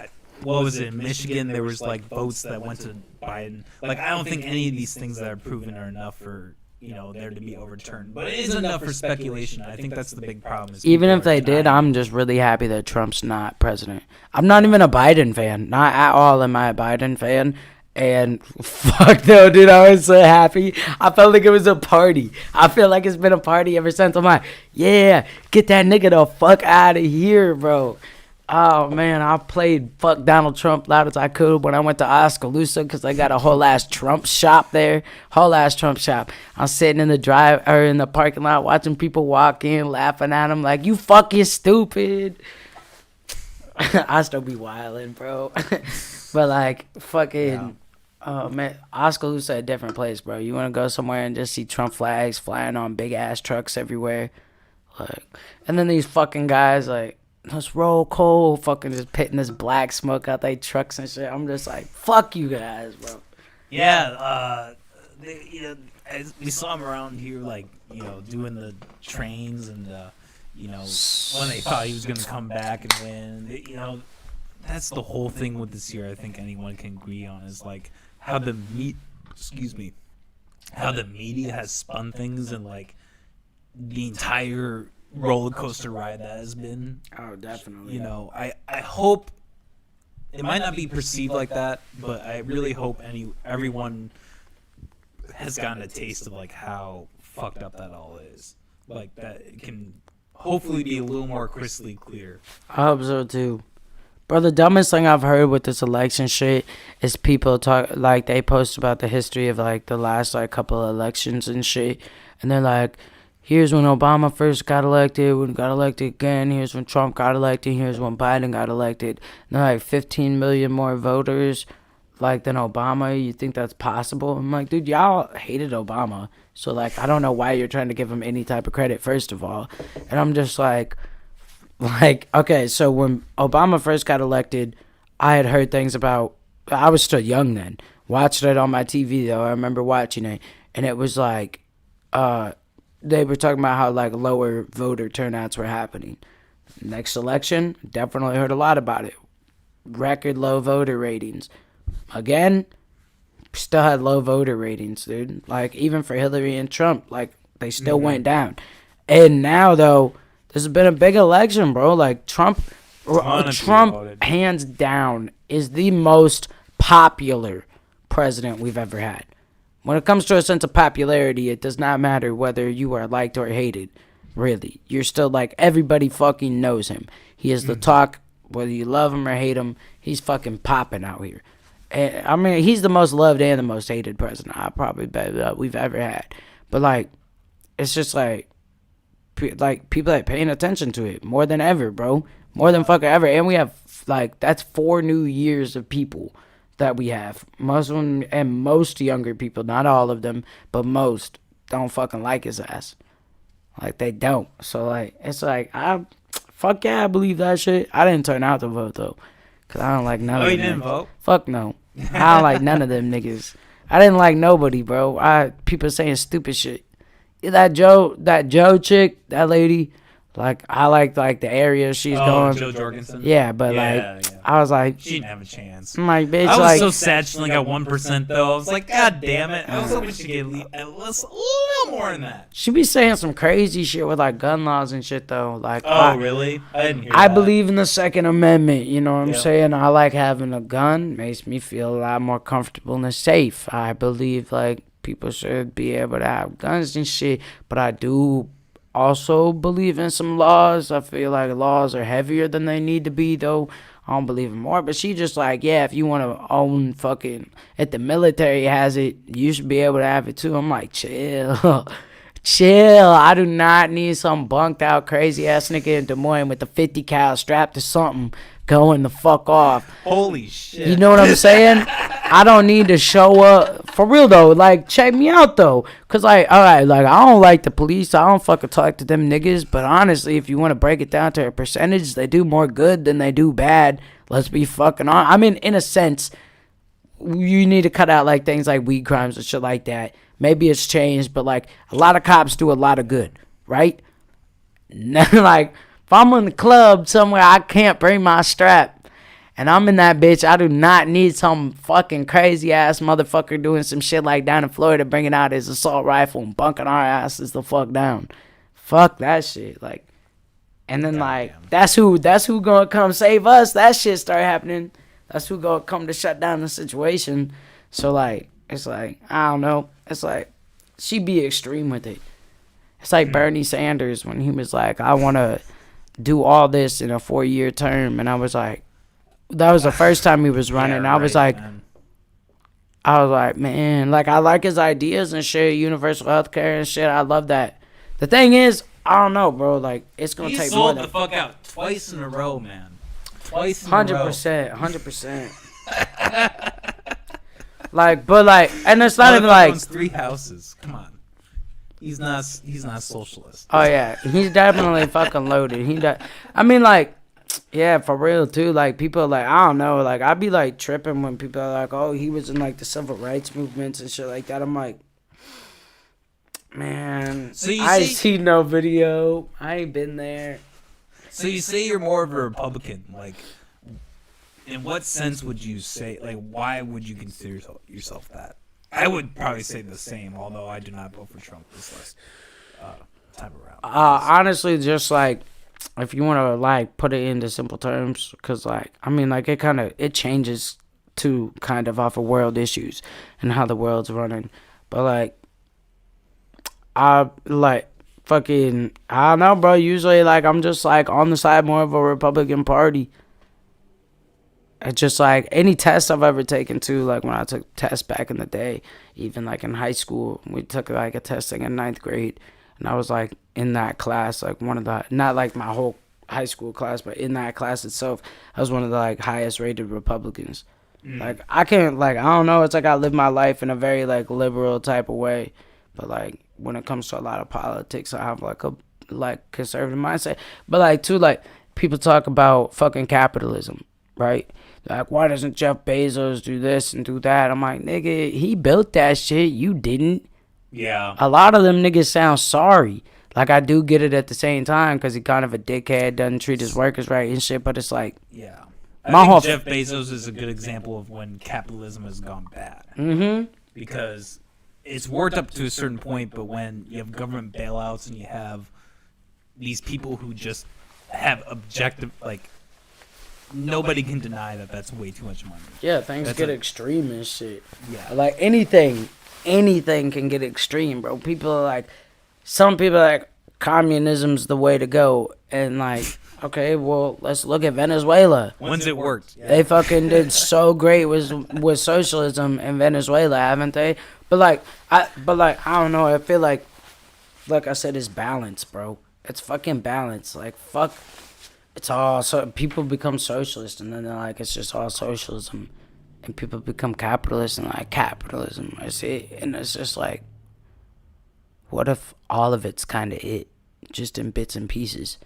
What was it in Michigan? There was like votes that went to Biden. Like I don't think any of these things that are proven are enough for there to be overturned. But it is enough for speculation. I think that's the big problem. Even if they did, I'm just really happy that Trump's not president. I'm not even a Biden fan. Not at all am I a Biden fan. And fuck no, dude, I was so happy. I felt like it was a party. I feel like it's been a party ever since. I'm like, yeah, get that nigga the fuck out of here, bro. Oh, man, I played fuck Donald Trump loud as I could when I went to Oskaloosa because I got a whole ass Trump shop there. Whole ass Trump shop. I'm sitting in the parking lot watching people walk in, laughing at them like, you fucking stupid. I still be wildin', bro. But, like, fucking... Yeah. Oh, man, Oskaloosa a different place, bro. You want to go somewhere and just see Trump flags flying on big-ass trucks everywhere. Like, and then these fucking guys, like, let's roll coal, fucking just pitting this black smoke out their trucks and shit. I'm just like, fuck you guys, bro. Yeah, we saw him around here, like, doing the trains and, when they thought he was going to come back and win. That's the whole thing with this year. I think anyone can agree on is, like, how the media has spun things and, like, the entire roller coaster ride that has been. Oh, definitely. I hope it might not be perceived like that, but I really hope everyone has gotten a taste of, like, how fucked up that all is. Like, that it can hopefully be a little more crystal clear. I hope so too. Bro, the dumbest thing I've heard with this election shit is people talk, like, they post about the history of, like, the last, like, couple of elections and shit. And they're like, here's when Obama first got elected, when got elected again, here's when Trump got elected, here's when Biden got elected. And they're like 15 million more voters, like, than Obama. You think that's possible? I'm like, dude, y'all hated Obama. So, like, I don't know why you're trying to give him any type of credit, first of all. And I'm just like, okay, so when Obama first got elected, I had heard things about, I was still young then, watched it on my TV, though. I remember watching it, and it was like, they were talking about how, like, lower voter turnouts were happening. Next election, definitely heard a lot about it. Record low voter ratings. Again, still had low voter ratings, dude. Like, even for Hillary and Trump, like, they still went down. And now, though, this has been a big election, bro. Like, Trump, hands down, is the most popular president we've ever had. When it comes to a sense of popularity, it does not matter whether you are liked or hated, really. You're still, like, everybody fucking knows him. He is the talk, whether you love him or hate him, he's fucking popping out here. And, I mean, he's the most loved and the most hated president I probably bet that we've ever had. But, like, it's just, like, people are paying attention to it more than ever, bro. More than fucking ever. And we have, like, that's 4 new years of people that we have. Most of them, and most younger people, not all of them, but most don't fucking like his ass. Like, they don't. So, like, it's like, fuck yeah, I believe that shit. I didn't turn out to vote, though, because I don't like none of them. Oh, you didn't vote? Fuck no. I don't like none of them niggas. I didn't like nobody, bro. People saying stupid shit. That Joe chick, that lady, like, I like the area she's going. Joe Jorgensen? Yeah, but, I was like, she didn't have a chance. I'm like, bitch, I was like, so sad she only got 1%, though. I was like, God damn it. I was hoping she'd get at least a little more than that. She be saying some crazy shit with, like, gun laws and shit, though. Like, really? I didn't hear I that. believe in the Second Amendment, you know what I'm saying? I like having a gun. Makes me feel a lot more comfortable and safe. I believe, like, people should be able to have guns and shit, but I do also believe in some laws. I feel like laws are heavier than they need to be, though. I don't believe in more. But she just like, yeah, if you want to own fucking, if the military has it, you should be able to have it too. I'm like, chill. Chill. I do not need some bunked out crazy ass nigga in Des Moines with the 50 cal strapped to something going the fuck off. Holy shit. You know what I'm saying? I don't need to show up. For real, though. Like, check me out, though. Because, like, all right, like, I don't like the police. I don't fucking talk to them niggas. But honestly, if you want to break it down to a percentage, they do more good than they do bad. Let's be fucking on. I mean, in a sense, you need to cut out, like, things like weed crimes and shit like that. Maybe it's changed, but, like, a lot of cops do a lot of good, right? Like, if I'm in the club somewhere, I can't bring my strap. And I'm in that bitch, I do not need some fucking crazy ass motherfucker doing some shit like down in Florida, bringing out his assault rifle and bunking our asses the fuck down. Fuck that shit. Like, and then like, that's who gonna come save us. That shit start happening. That's who gonna come to shut down the situation. So like, it's like, I don't know. It's like, she be extreme with it. It's like Bernie Sanders when he was like, I want to do all this in a 4-year term. And I was like, that was the first time he was running. Yeah, I was like, man, like, I like his ideas and shit, universal healthcare and shit. I love that. The thing is, I don't know, bro. Like, it's gonna take more than the fuck out twice in a row, man. Twice in a row. 100%. Like, but like, and it's not even like owns 3 houses. Come on. He's not socialist. Oh yeah, he's definitely fucking loaded. I mean, like, yeah, for real too. Like, people like, I don't know, like, I'd be like tripping when people are like, oh, he was in like the civil rights movements and shit like that. I'm like, man, so I see no video. I ain't been there. So you say you're more of a Republican, like, in what sense would you say, like, why would you consider yourself that? I would probably say the same, although I do not vote for Trump this last time around. Honestly, just like, if you want to like put it into simple terms, because like, I mean, like, it changes to kind of off of world issues and how the world's running, but like, I like fucking, I don't know, bro. Usually, like, I'm just like on the side more of a Republican Party. It's just like any test I've ever taken too, like when I took tests back in the day, even like in high school, we took like a testing in 9th grade, and I was like in that class, like one of the, not like my whole high school class, but in that class itself, I was one of the like highest rated Republicans. Like, I can't, like, I don't know, it's like I live my life in a very like liberal type of way, but like when it comes to a lot of politics, I have like a like conservative mindset. But like too, like, people talk about fucking capitalism, right? Like, why doesn't Jeff Bezos do this and do that? I'm like, nigga, he built that shit. You didn't. Yeah. A lot of them niggas sound sorry. Like, I do get it at the same time because he kind of a dickhead, doesn't treat his workers right and shit. But it's like, yeah. I think Jeff Bezos is a good example of when capitalism has gone bad. Mm-hmm. Because it's worked up to a certain point, but when you have government bailouts and you have these people who just have objective, like, nobody can deny that that's way too much money. Yeah, things get extreme and shit. Yeah. Like, anything can get extreme, bro. People are like, some people are like, communism's the way to go. And like, okay, well, let's look at Venezuela. When's it worked? Yeah. They fucking did so great with socialism in Venezuela, haven't they? But like, I don't know. I feel like I said, it's balance, bro. It's fucking balance. Like, fuck. It's all, so people become socialist, and then they're like, it's just all socialism, and people become capitalist, and like, capitalism, I see, and it's just like, what if all of it's kind of it, just in bits and pieces?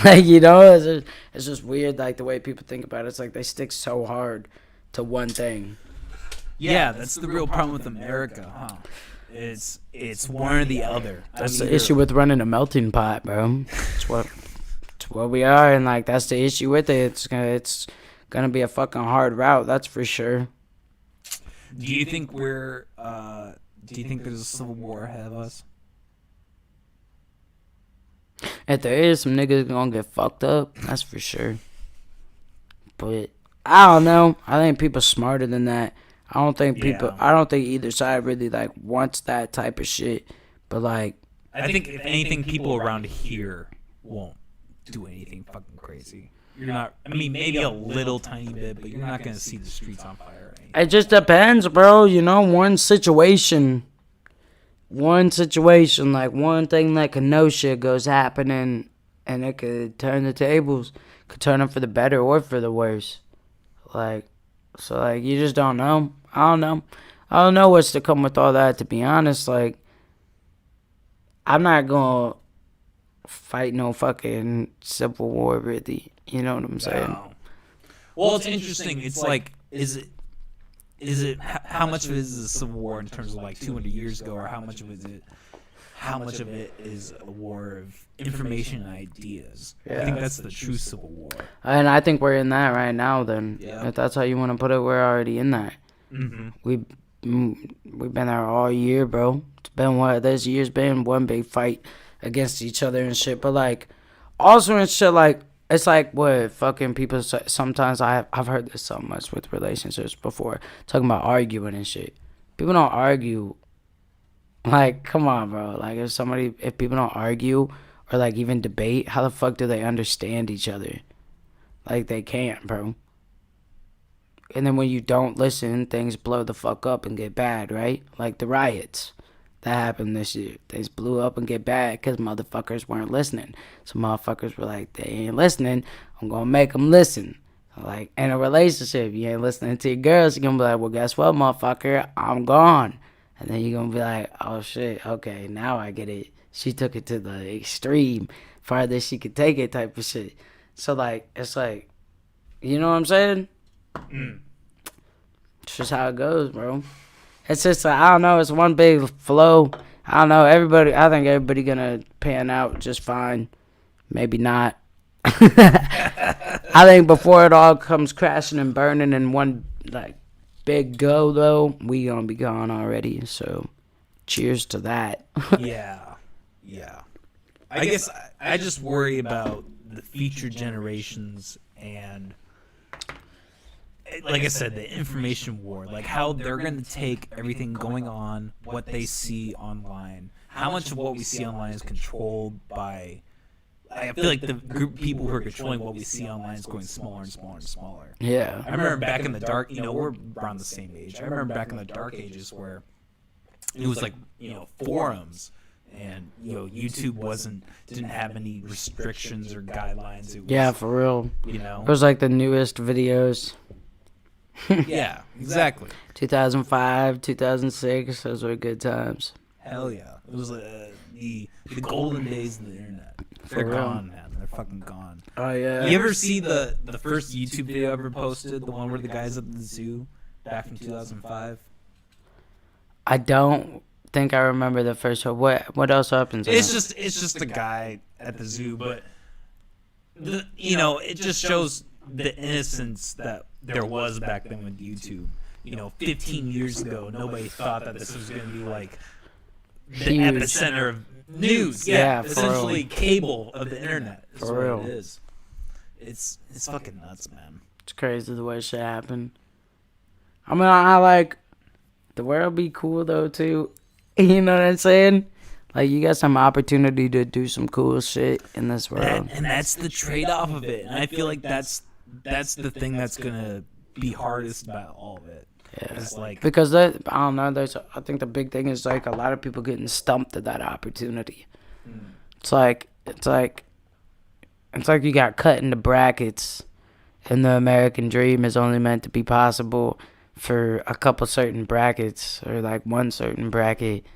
Like, you know, it's just weird, like, the way people think about it. It's like they stick so hard to one thing. Yeah, that's the real problem with America, huh? It's one or the other. That's the issue with running a melting pot, bro. It's what we are, and like, that's the issue with it. It's gonna be a fucking hard route, that's for sure. Do you think there's a civil war ahead of us? If there is, some niggas gonna get fucked up, that's for sure. But I don't know. I think people smarter than that. I don't think either side really like wants that type of shit. But like, I think if anything, people around here won't do anything fucking crazy. You're not, I mean, maybe a little tiny bit, but you're not gonna see the streets on fire. It just depends, bro. You know, one situation, like one thing like Kenosha goes happening, and it could turn the tables, could turn them for the better or for the worse. Like, so like you just don't know. I don't know what's to come with all that. To be honest, like I'm not gonna fight no fucking civil war, really. You know what I'm saying? No. Well, it's interesting. It's like, is it how much of it is a civil war in terms of like 200 years ago, or how much of it is a war of information and ideas? Yeah. I think that's the true civil war. And I think we're in that right now. Then, Yeah. if that's how you want to put it, we're already in that. Mm-hmm. We've been there all year, bro. It's been this year's been one big fight against each other and shit. But like, also and shit, like it's like what fucking people say. Sometimes I've heard this so much with relationships before, talking about arguing and shit. People don't argue. Like, come on, bro. Like, if people don't argue or like even debate, how the fuck do they understand each other? Like, they can't, bro. And then when you don't listen, things blow the fuck up and get bad, right? Like the riots that happened this year. Things blew up and get bad because motherfuckers weren't listening. So motherfuckers were like, they ain't listening. I'm going to make them listen. Like, in a relationship, you ain't listening to your girls. You're going to be like, well, guess what, motherfucker? I'm gone. And then you're going to be like, oh, shit, okay, now I get it. She took it to the extreme, farther she could take it type of shit. So, like, it's like, you know what I'm saying? It's just how it goes, bro. It's just like, I don't know, it's one big flow. I don't know, I think everybody gonna pan out just fine. Maybe not. I think before it all comes crashing and burning in one like big go though, we gonna be gone already. So cheers to that. Yeah. I guess I just worry about the future generations and, like I said, the information war, like how they're going to take everything going on, what they see online. How much of what we see online is controlled by, I feel like the group of people who are controlling what we see online is going smaller and smaller and smaller. Yeah. I remember back in the dark, we're around the same age. I remember back in the dark ages where it was like, forums. And YouTube didn't have any restrictions or guidelines. It was, Yeah, for real. It was like the newest videos. Yeah, exactly. 2005, 2006, those were good times. Hell yeah. It was the golden days of the internet. They're real. gone, man. They're fucking gone. Oh, yeah. You ever see the first YouTube video I ever posted? The one where the guy's at the zoo back in 2005? I don't think I remember the first one. What else happens? It's just a guy at the zoo, but it just shows the innocence that there was back then with YouTube. 15 years ago, nobody thought that this was going to be like the Huge. epicenter of news. Yeah, essentially cable of the internet. Is For what real. it is. It's fucking nuts, man. It's crazy the way shit happened. I mean, I like the world be cool though too. You know what I'm saying? Like, you got some opportunity to do some cool shit in this world. And that's the trade-off of it. And I feel like that's the thing that's gonna be hardest about all of it. Yeah. It's like, Because I don't know. I think the big thing is like a lot of people getting stumped at that opportunity. It's like you got cut into brackets, and the American dream is only meant to be possible for a couple certain brackets or like one certain bracket,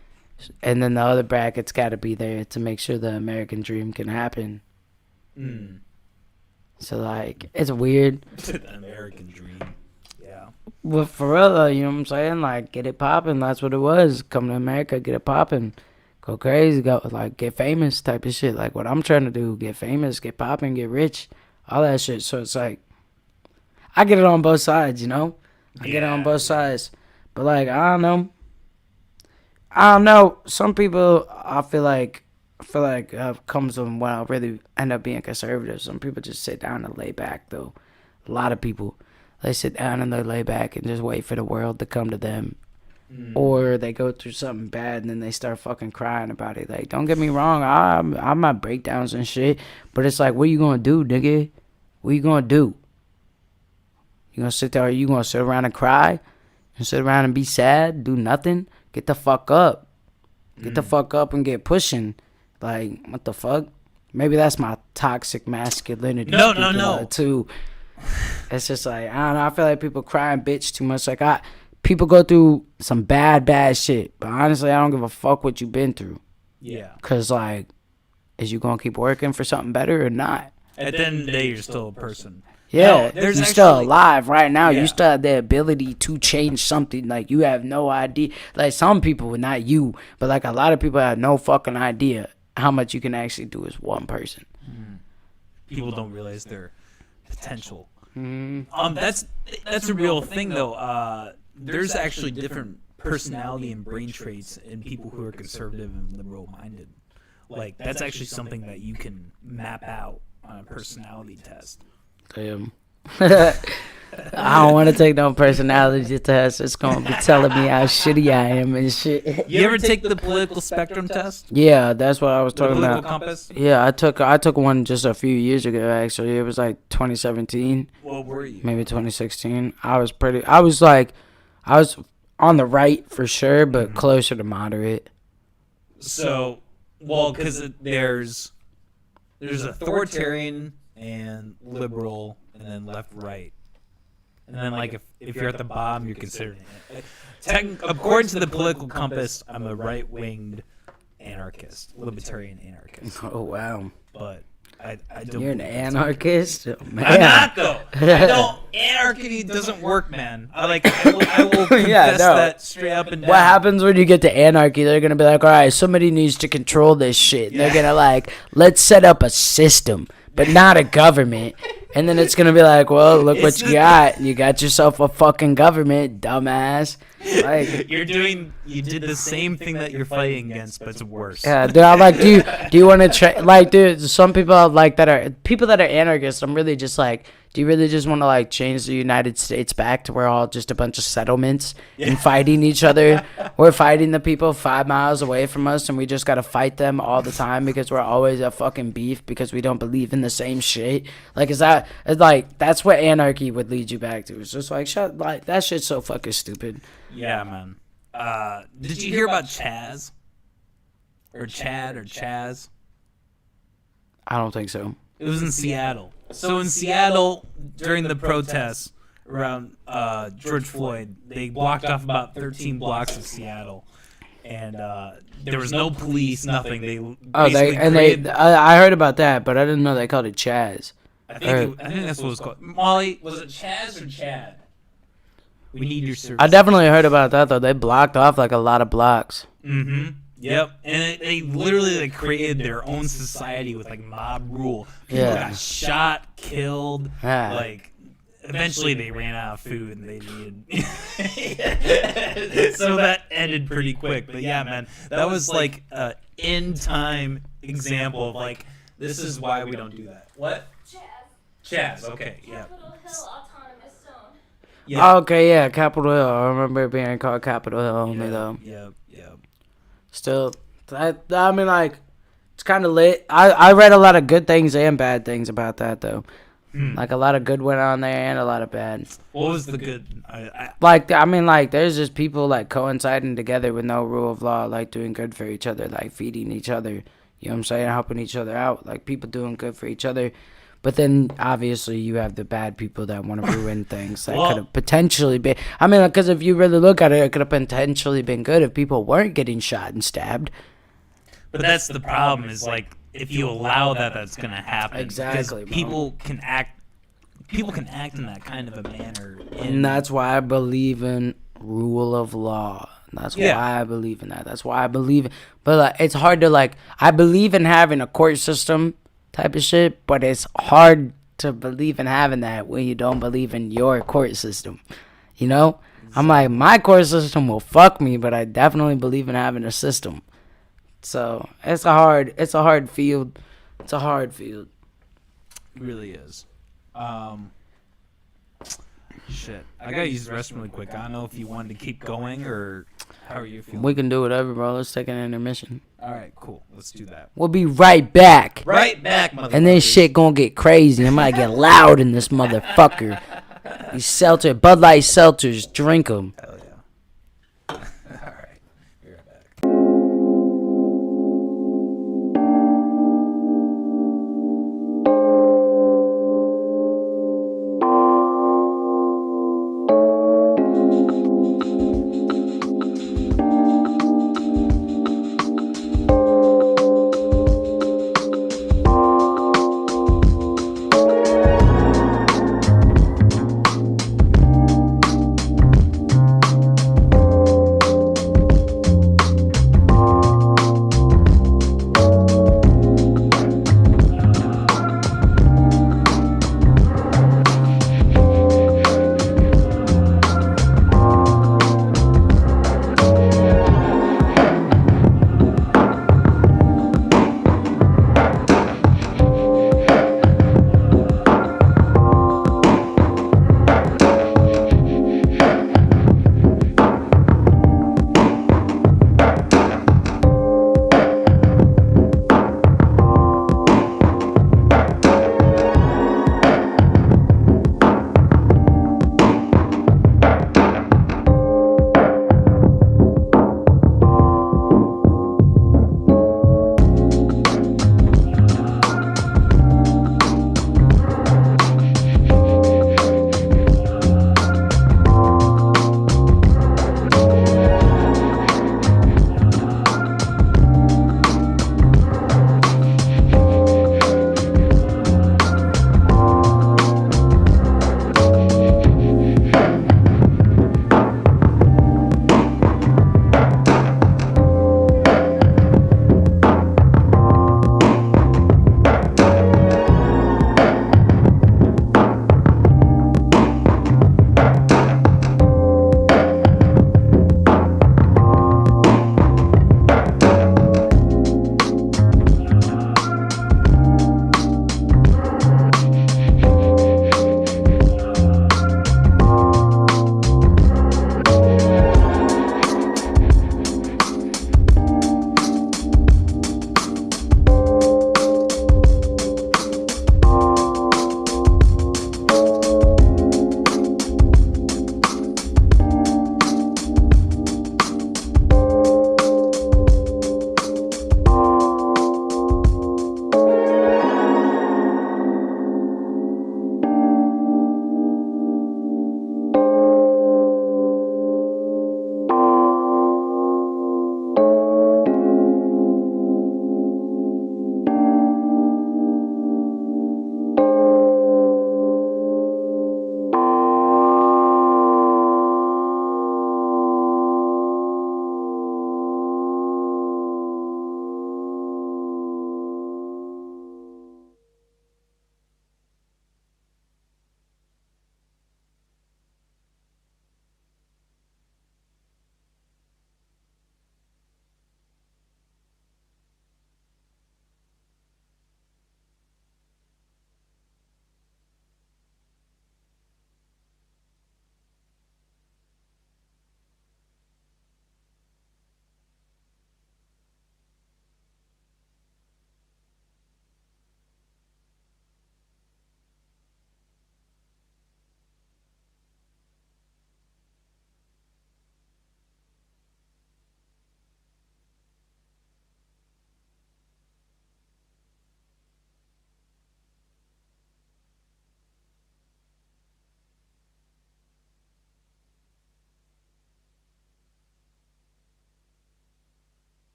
and then the other brackets got to be there to make sure the American dream can happen. So like, it's weird. the American dream. Yeah. But for real though, you know what I'm saying? Like, get it popping. That's what it was. Come to America, get it popping. Go crazy, get famous type of shit. Like what I'm trying to do, get famous, get popping, get rich, all that shit. So it's like, I get it on both sides, I get it on both sides. But like, I don't know. Some people, I feel like comes from when I really end up being conservative. Some people just sit down and lay back though. A lot of people, they sit down and they lay back and just wait for the world to come to them. Or they go through something bad and then they start fucking crying about it. Like, don't get me wrong, I might breakdowns and shit, but it's like, what you gonna do, nigga? What you gonna do? You gonna sit there? You gonna sit around and cry? And sit around and be sad? Do nothing? Get the fuck up. Get the fuck up and get pushing. Like, what the fuck? maybe that's my toxic masculinity. No, too. It's just like, I don't know. I feel like people cry and bitch too much. Like, people go through some bad shit. But honestly, I don't give a fuck what you've been through. Yeah. Because, like, is you going to keep working for something better or not? At the end of the day, you're still a person. Yeah, no, you're still alive right now. Yeah. You still have the ability to change something. Like, you have no idea. Like, some people, not you, but like a lot of people have no fucking idea how much you can actually do as one person. People don't realize their potential. Mm-hmm. That's a real thing, though. There's actually different personality and brain traits in people who are conservative and liberal-minded. Like, that's actually something that you can map out on a personality test. Damn. I don't want to take no personality test. It's going to be telling me how shitty I am and shit. You ever take the political spectrum test? Yeah, that's what I was talking political about. Compass? Yeah, I took one just a few years ago, actually. It was like 2017. What were you? Maybe 2016. I was on the right for sure, but closer to moderate. So, well, because there's authoritarian and liberal, and then left, right, and then like if you're at the bottom, you're considered. According to the political compass, I'm a right-winged anarchist, libertarian anarchist. Oh wow! But I don't. You're an anarchist, man. I'm not though. I don't. Anarchy doesn't work, man. I will confess that straight up and down. What happens when you get to anarchy? They're gonna be like, all right, somebody needs to control this shit. Yeah. They're gonna like, let's set up a system, but not a government. And then it's gonna be like, well, look what you got. You got yourself a fucking government, dumbass. Like, you did the same thing that you're fighting against, but it's worse. Yeah, dude. I'm like, do you want to try? Like, dude, some people that are anarchists. I'm really just like, do you really just want to like change the United States back to where all just a bunch of settlements and fighting each other? We're fighting the people 5 miles away from us, and we just gotta fight them all the time because we're always at fucking beef because we don't believe in the same shit. Like, that's what anarchy would lead you back to. It's just like, that shit's so fucking stupid. Yeah, man. Did you hear about Chaz? Or Chad or Chaz? I don't think so. It was in Seattle. So in Seattle, during the protests around George Floyd, they blocked off about 13 blocks of Seattle. And there was no police, nothing. I heard about that, but I didn't know they called it Chaz. I think that's what it was called. Molly, was it Chaz or Chad? We need your service. I definitely heard about that, though. They blocked off, like, a lot of blocks. Mm-hmm. Yep. And they literally created their own society with, like, mob rule. People got shot, killed. Yeah. Like, eventually they ran out of food and they needed... So that ended pretty quick. But, yeah, man, that was, like, an end-time example of, like, this is why we don't do that. What? Chaz, okay, yeah. Capitol Hill Autonomous Zone. Yeah. Okay, yeah, Capitol Hill. I remember it being called Capitol Hill only, though. Yeah. Still, I mean, like, it's kind of lit. I read a lot of good things and bad things about that, though. Like, a lot of good went on there and a lot of bad. What was the good? There's just people, like, coinciding together with no rule of law, like, doing good for each other, like, feeding each other. You know what I'm saying? Helping each other out. Like, people doing good for each other. But then, obviously, you have the bad people that want to ruin things that could have potentially been... I mean, because if you really look at it, it could have potentially been good if people weren't getting shot and stabbed. But that's the problem, is, like, if you allow that, that's going to happen. Exactly, because people can act in that kind of a manner. And that's why I believe in rule of law. That's why I believe in that. That's why I believe... But like, it's hard to, like... I believe in having a court system... type of shit, but it's hard to believe in having that when you don't believe in your court system. You know? I'm like, my court system will fuck me, but I definitely believe in having a system. So it's a hard field. It's a hard field. It really is. Shit. I gotta use the restroom really quick. I don't know if you wanted to keep going or how are you feeling? We can do whatever, bro. Let's take an intermission. Alright, cool. Let's do that. We'll be right back. Right back, motherfucker. And then shit gonna get crazy. It might get loud in this motherfucker. These Bud Light seltzers, drink them. Hell yeah. Alright. Be right back.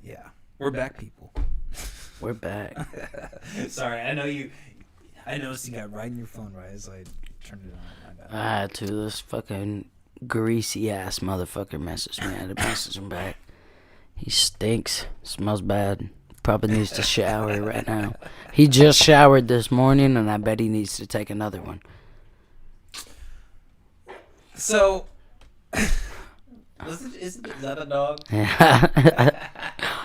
Yeah, we're back, people. We're back. Sorry, I noticed you got right in your phone right as I turned it on. My bad. I had to. This fucking greasy ass motherfucker messaged me. I had to message him back. He stinks. Smells bad. Probably needs to shower right now. He just showered this morning, and I bet he needs to take another one. So, is that a dog?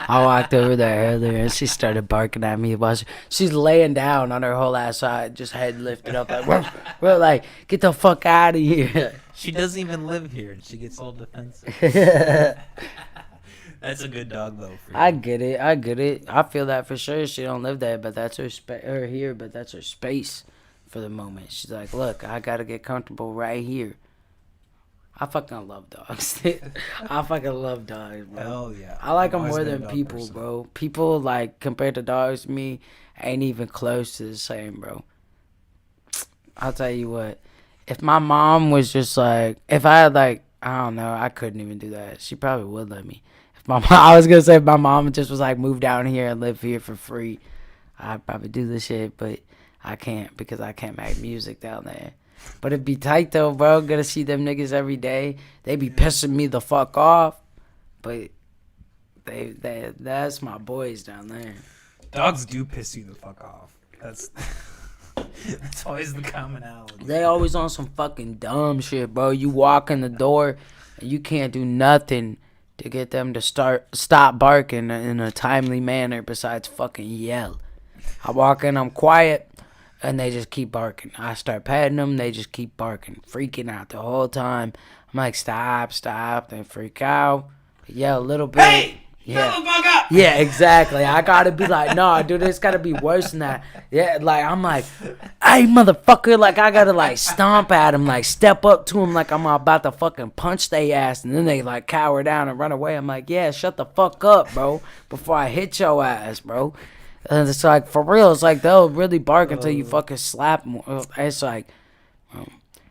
I walked over there earlier, and she started barking at me. She's laying down on her whole ass side, just head lifted up, like, we're like, get the fuck out of here. She doesn't even live here, and she gets all defensive. That's a good dog, though. For you. I get it. I feel that for sure. She don't live there, but that's her here, but that's her space for the moment. She's like, look, I gotta get comfortable right here. I fucking love dogs. I fucking love dogs, bro. Hell yeah. I like I've them always more been a than dog people, person. bro. People, like, compared to dogs to me, ain't even close to the same, bro. I'll tell you what. If my mom was just like, if I had, like, I don't know, I couldn't even do that. She probably would let me. If my mom, I was going to say if my mom just was like, move down here and live here for free, I'd probably do this shit, but I can't because I can't make music down there. But it'd be tight though, bro. Gonna see them niggas every day. They be pissing me the fuck off. But that's my boys down there. Dogs do piss you the fuck off. That's always the commonality. They always on some fucking dumb shit, bro. You walk in the door and you can't do nothing to get them to stop barking in a timely manner besides fucking yell. I walk in, I'm quiet. And they just keep barking. I start patting them. They just keep barking. Freaking out the whole time. I'm like, stop. They freak out. Yeah, a little bit. Hey! Yeah. Motherfucker! Yeah, exactly. I gotta be like, no, dude, it's gotta be worse than that. Yeah, like, I'm like, hey, motherfucker. Like, I gotta, like, stomp at him. Like, step up to him like I'm about to fucking punch they ass. And then they, like, cower down and run away. I'm like, yeah, shut the fuck up, bro. Before I hit your ass, bro. And it's like, for real, it's like they'll really bark until you fucking slap them. It's like,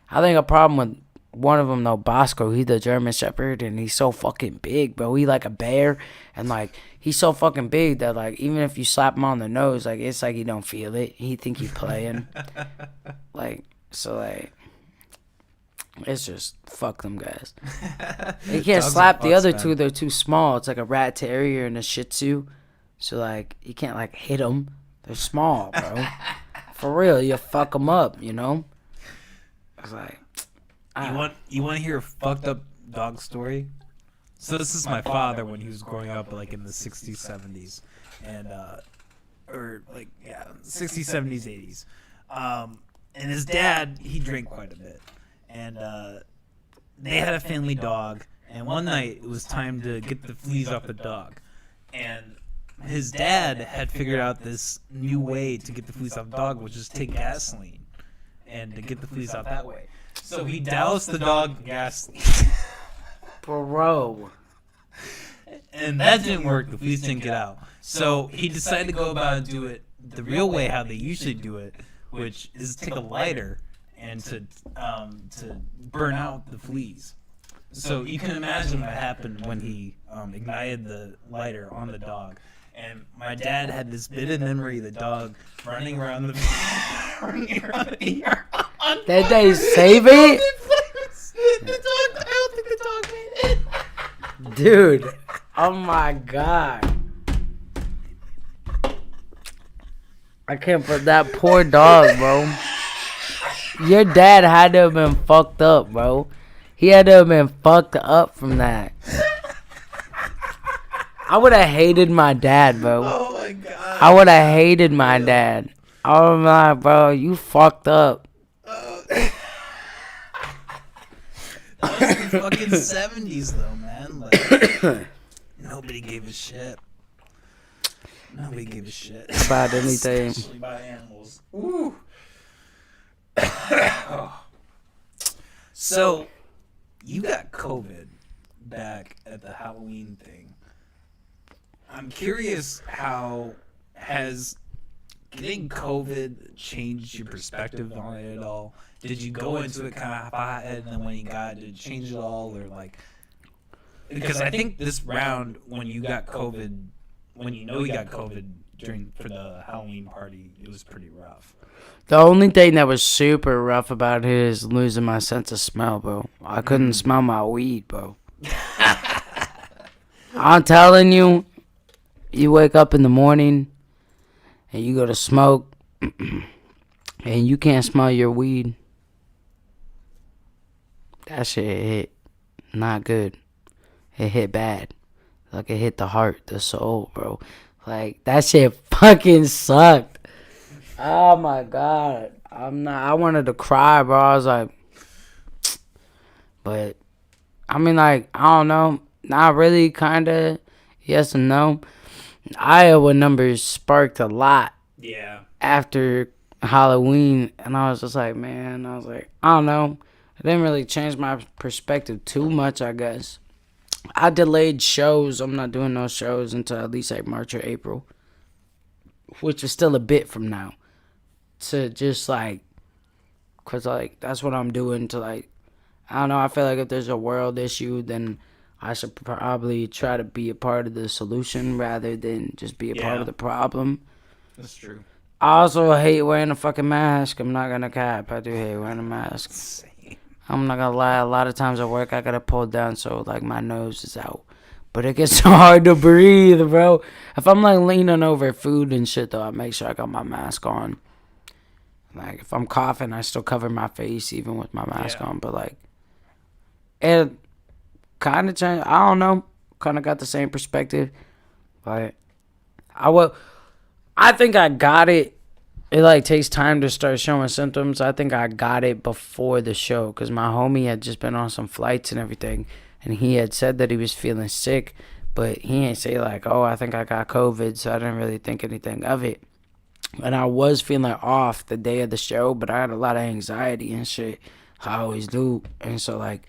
I think a problem with one of them, though, Bosco, he's the German Shepherd, and he's so fucking big, bro. He like a bear, and like, he's so fucking big that, like, even if you slap him on the nose, like, it's like he don't feel it. He think he playing. Like, so, like, it's just, fuck them guys. You can't slap the other two, they're too small. It's like a rat terrier and a shih tzu. So, like, you can't, like, hit them. They're small, bro. For real, you fuck them up, you know? It's like... You want to hear a fucked up dog story? So this is my father when he was growing up, like, in the 60s, 70s. And, or, like, yeah, 60s, 70s, 80s. And his dad, he drank quite a bit. And, they had a family dog. And one night, it was time to get the fleas off the dog. And... his dad had figured out this new way to get the fleas off the dog, which is take gasoline and to get the fleas out that way. So he doused the dog in gasoline. Bro. And that didn't work. The fleas didn't get out. So he decided to go about and do it the real way, how they usually do it, which is take a lighter and to burn out the fleas. So you can imagine what happened when he ignited the lighter on the dog. And my dad had this vivid memory of the dog running around the yard. Did they save it? I don't think the dog made it. Dude. Oh my god. I can't put that poor dog, bro. Your dad had to have been fucked up, bro. He had to have been fucked up from that. I would have hated my dad, bro. Oh my god. I would have hated my dad. I was like, bro, you fucked up. That was the fucking 70s though, man. Like, nobody gave a shit. Nobody gave a shit About anything. Especially about animals. Ooh. So, you got COVID back at the Halloween thing. I'm curious, how has getting COVID changed your perspective on it at all? Did you go into it kind of hot, and then when you got it, did it change at all? Or like, because I think this round when you got COVID, when you know you got COVID for the Halloween party, it was pretty rough. The only thing that was super rough about it is losing my sense of smell, bro. I couldn't smell my weed, bro. I'm telling you, you wake up in the morning and you go to smoke and you can't smell your weed. That shit hit not good. It hit bad. Like it hit the heart, the soul, bro. Like that shit fucking sucked. Oh my god. I wanted to cry, bro. I was like, but I mean, like, I don't know. Not really, kinda. Yes and no. Iowa numbers sparked a lot. Yeah. After Halloween, and I was just like, man, I don't know. It didn't really change my perspective too much, I guess. I delayed shows. I'm not doing no shows until at least like March or April, which is still a bit from now. To just like, cause like that's what I'm doing to like, I don't know. I feel like if there's a world issue, then I should probably try to be a part of the solution rather than just be a part of the problem. That's true. I also hate wearing a fucking mask. I'm not gonna cap. I do hate wearing a mask. Same. I'm not gonna lie. A lot of times at work, I gotta pull down so like my nose is out. But it gets so hard to breathe, bro. If I'm like leaning over food and shit, though, I make sure I got my mask on. Like if I'm coughing, I still cover my face even with my mask on. But like, it kind of changed. I don't know. Kind of got the same perspective. But I think I got it. It like takes time to start showing symptoms. I think I got it before the show because my homie had just been on some flights and everything, and he had said that he was feeling sick, but he ain't say like, oh, I think I got COVID, so I didn't really think anything of it. And I was feeling off the day of the show, but I had a lot of anxiety and shit. I always do. And so like,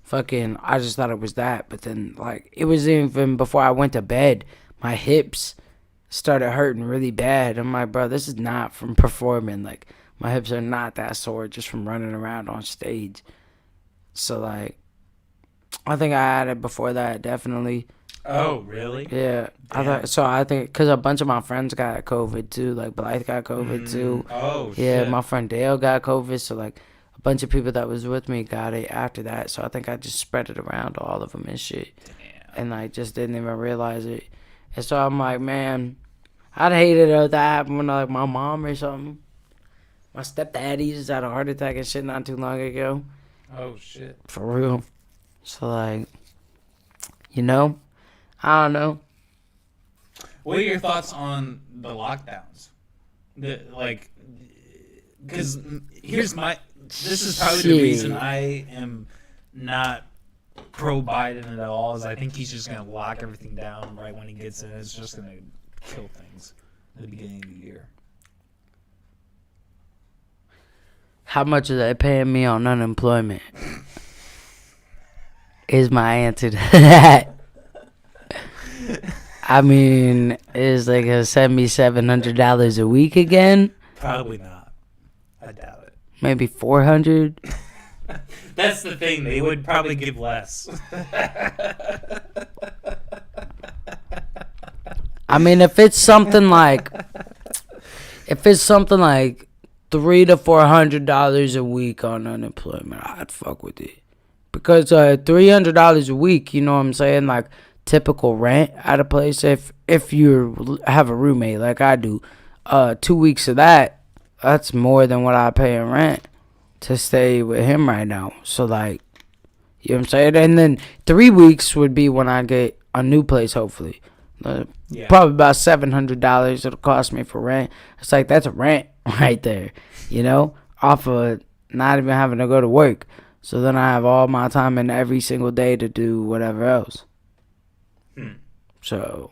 fucking, I just thought it was that. But then like, it was even before I went to bed, my hips started hurting really bad. I'm like, bro, this is not from performing. Like, my hips are not that sore just from running around on stage. So, like, I think I had it before that, definitely. Oh, really? Yeah. I think, because a bunch of my friends got COVID, too. Like, Blythe got COVID, too. Oh, yeah, shit. my friend Dale got COVID. So, like, a bunch of people that was with me got it after that. So, I think I just spread it around to all of them and shit. Damn. And, like, just didn't even realize it. And so I'm like, man, I'd hate it if that happened when like my mom or something. My stepdaddy just had a heart attack and shit not too long ago. Oh shit. For real. So like, you know, I don't know. What are your thoughts on the lockdowns? Because this is probably the reason I am not pro Biden at all. Is I think he's just gonna lock everything down right when he gets in. It's just gonna kill things at the beginning of the year. How much are they paying me on unemployment? Is my answer to that. I mean, is they gonna send me $700 a week again? Probably not. I doubt it. Maybe 400. That's the thing. They would probably give less. I mean, if it's something like $300 to $400 a week on unemployment, I'd fuck with it. Because $300 a week, you know what I'm saying? Like typical rent at a place. If you have a roommate like I do, 2 weeks of that's more than what I pay in rent to stay with him right now. So like, you know what I'm saying? And then 3 weeks would be when I get a new place, hopefully. Probably about $700 it'll cost me for rent. It's like, that's a rent right there, you know, off of not even having to go to work. So then I have all my time in every single day to do whatever else. So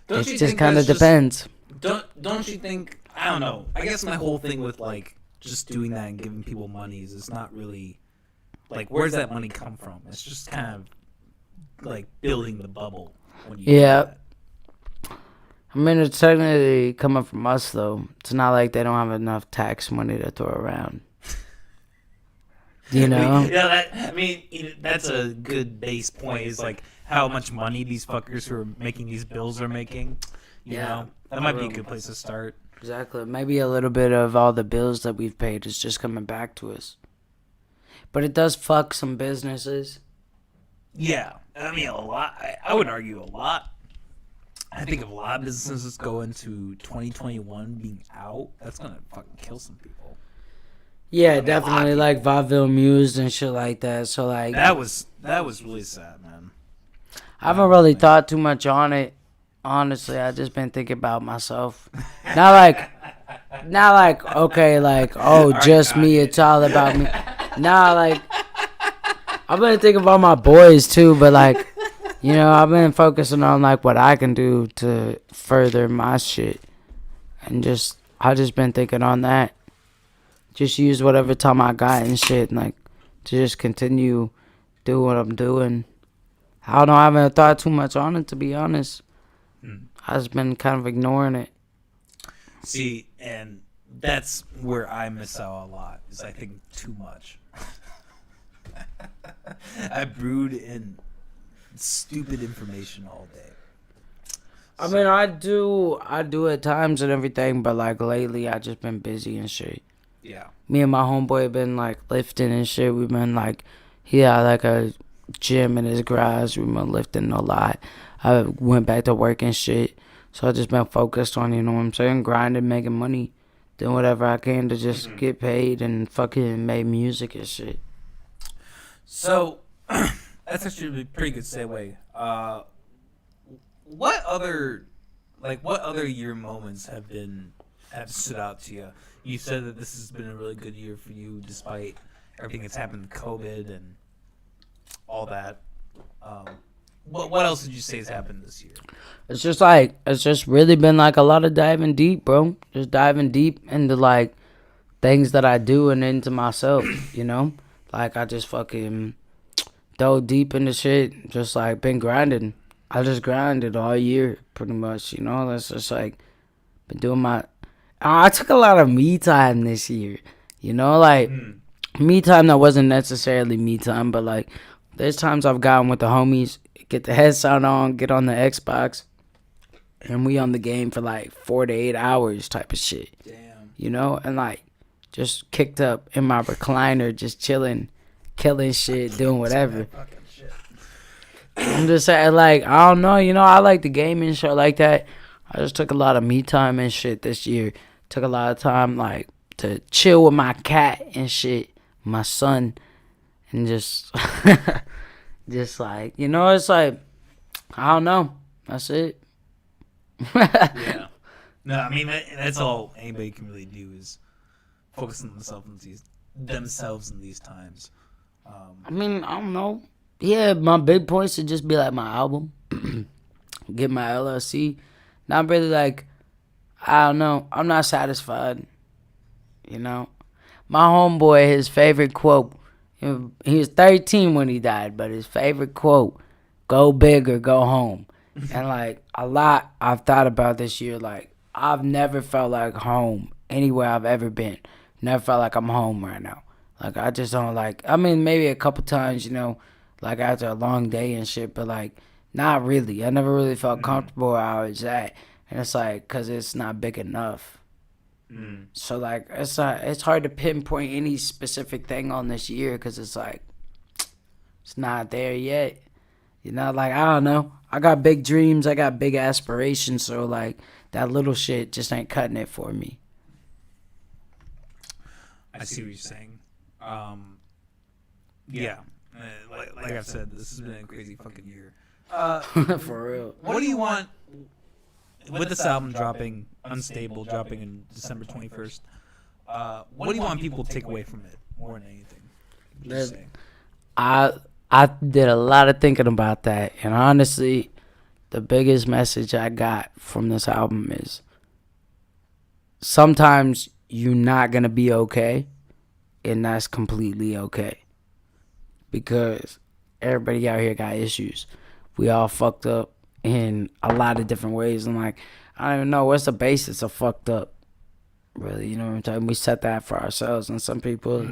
it just kind of depends. Don't you think, I don't know, I guess my whole thing with like just doing that and giving people money is it's not really like, where's that money come from? It's just kind of like building the bubble when you do that. I mean, it's technically coming from us, though. It's not like they don't have enough tax money to throw around. You know? That's a good base point. Is like, how much money these fuckers who are making these bills are making. You know, that might be a good place to start. Exactly. Maybe a little bit of all the bills that we've paid is just coming back to us. But it does fuck some businesses. Yeah, I mean a lot. I would argue a lot. I think if a lot of businesses go into 2021 being out, that's gonna fucking kill some people. Yeah, definitely like Vaudeville Muse and shit like that. So like that was really sad, man. I haven't really thought too much on it. Honestly, I just been thinking about myself. Not like okay, like oh, just me. It's all about me. Nah, like I've been thinking about my boys too, but like you know, I've been focusing on like what I can do to further my shit, and I just been thinking on that. Just use whatever time I got and shit, and like to just continue doing what I'm doing. I don't know. I haven't thought too much on it, to be honest. I've just been kind of ignoring it. See, and that's where I miss out a lot, is I think too much. I brood in stupid information all day. I mean, I do at times and everything, but like lately I just been busy and shit. Yeah. Me and my homeboy have been like lifting and shit. We've been like, he had like a gym in his garage. We've been lifting a lot. I went back to work and shit. So I just been focused on, you know what I'm saying, grinding, making money, doing whatever I can to just get paid and fucking make music and shit. So that's actually a pretty good segue. What other year moments have stood out to you? You said that this has been a really good year for you, despite everything that's happened with COVID and all that. What else did you say has happened this year? It's just really been like a lot of diving deep, bro. Just diving deep into like things that I do and into myself, you know? Like I just fucking dove deep into shit, just like been grinding. I just grinded all year, pretty much, you know? That's just like been doing I took a lot of me time this year, you know? Like me time that wasn't necessarily me time, but like there's times I've gotten with the homies, get the headset on, get on the Xbox, and we on the game for like 4 to 8 hours type of shit. Damn. You know? And like just kicked up in my recliner, just chilling, killing shit, doing whatever. I'm just saying, like, I don't know, you know, I like the game and shit like that. I just took a lot of me time and shit this year. Took a lot of time, like, to chill with my cat and shit, my son, and just, just like, you know, it's like, I don't know. That's it. Yeah. No, I mean, that's all anybody can really do is focus on themselves in these times. I mean, I don't know. Yeah, my big points would just be like my album, get my LLC. Not really like, I don't know. I'm not satisfied. You know, my homeboy, his favorite quote. He was 13 when he died, but his favorite quote: "Go big or go home." And like a lot, I've thought about this year. Like I've never felt like home anywhere I've ever been. Never felt like I'm home right now. Like I just don't like. I mean, maybe a couple times, you know. Like after a long day and shit, but like not really. I never really felt comfortable where I was at, and it's like because it's not big enough. So like it's hard to pinpoint any specific thing on this year because it's like it's not there yet. You know, like I don't know. I got big dreams. I got big aspirations. So like that little shit just ain't cutting it for me. I see what you're saying. Yeah. Like I've said, this has been a crazy fucking year. For real. What do you want with this album dropping, Unstable, dropping in December 21st? What do you want people to take away from it more than anything? Just saying. I did a lot of thinking about that, and honestly, the biggest message I got from this album is sometimes you're not gonna be okay, and that's completely okay. Because everybody out here got issues. We all fucked up in a lot of different ways. And like, I don't even know what's the basis of fucked up. Really, you know what I'm talking? We set that for ourselves. And some people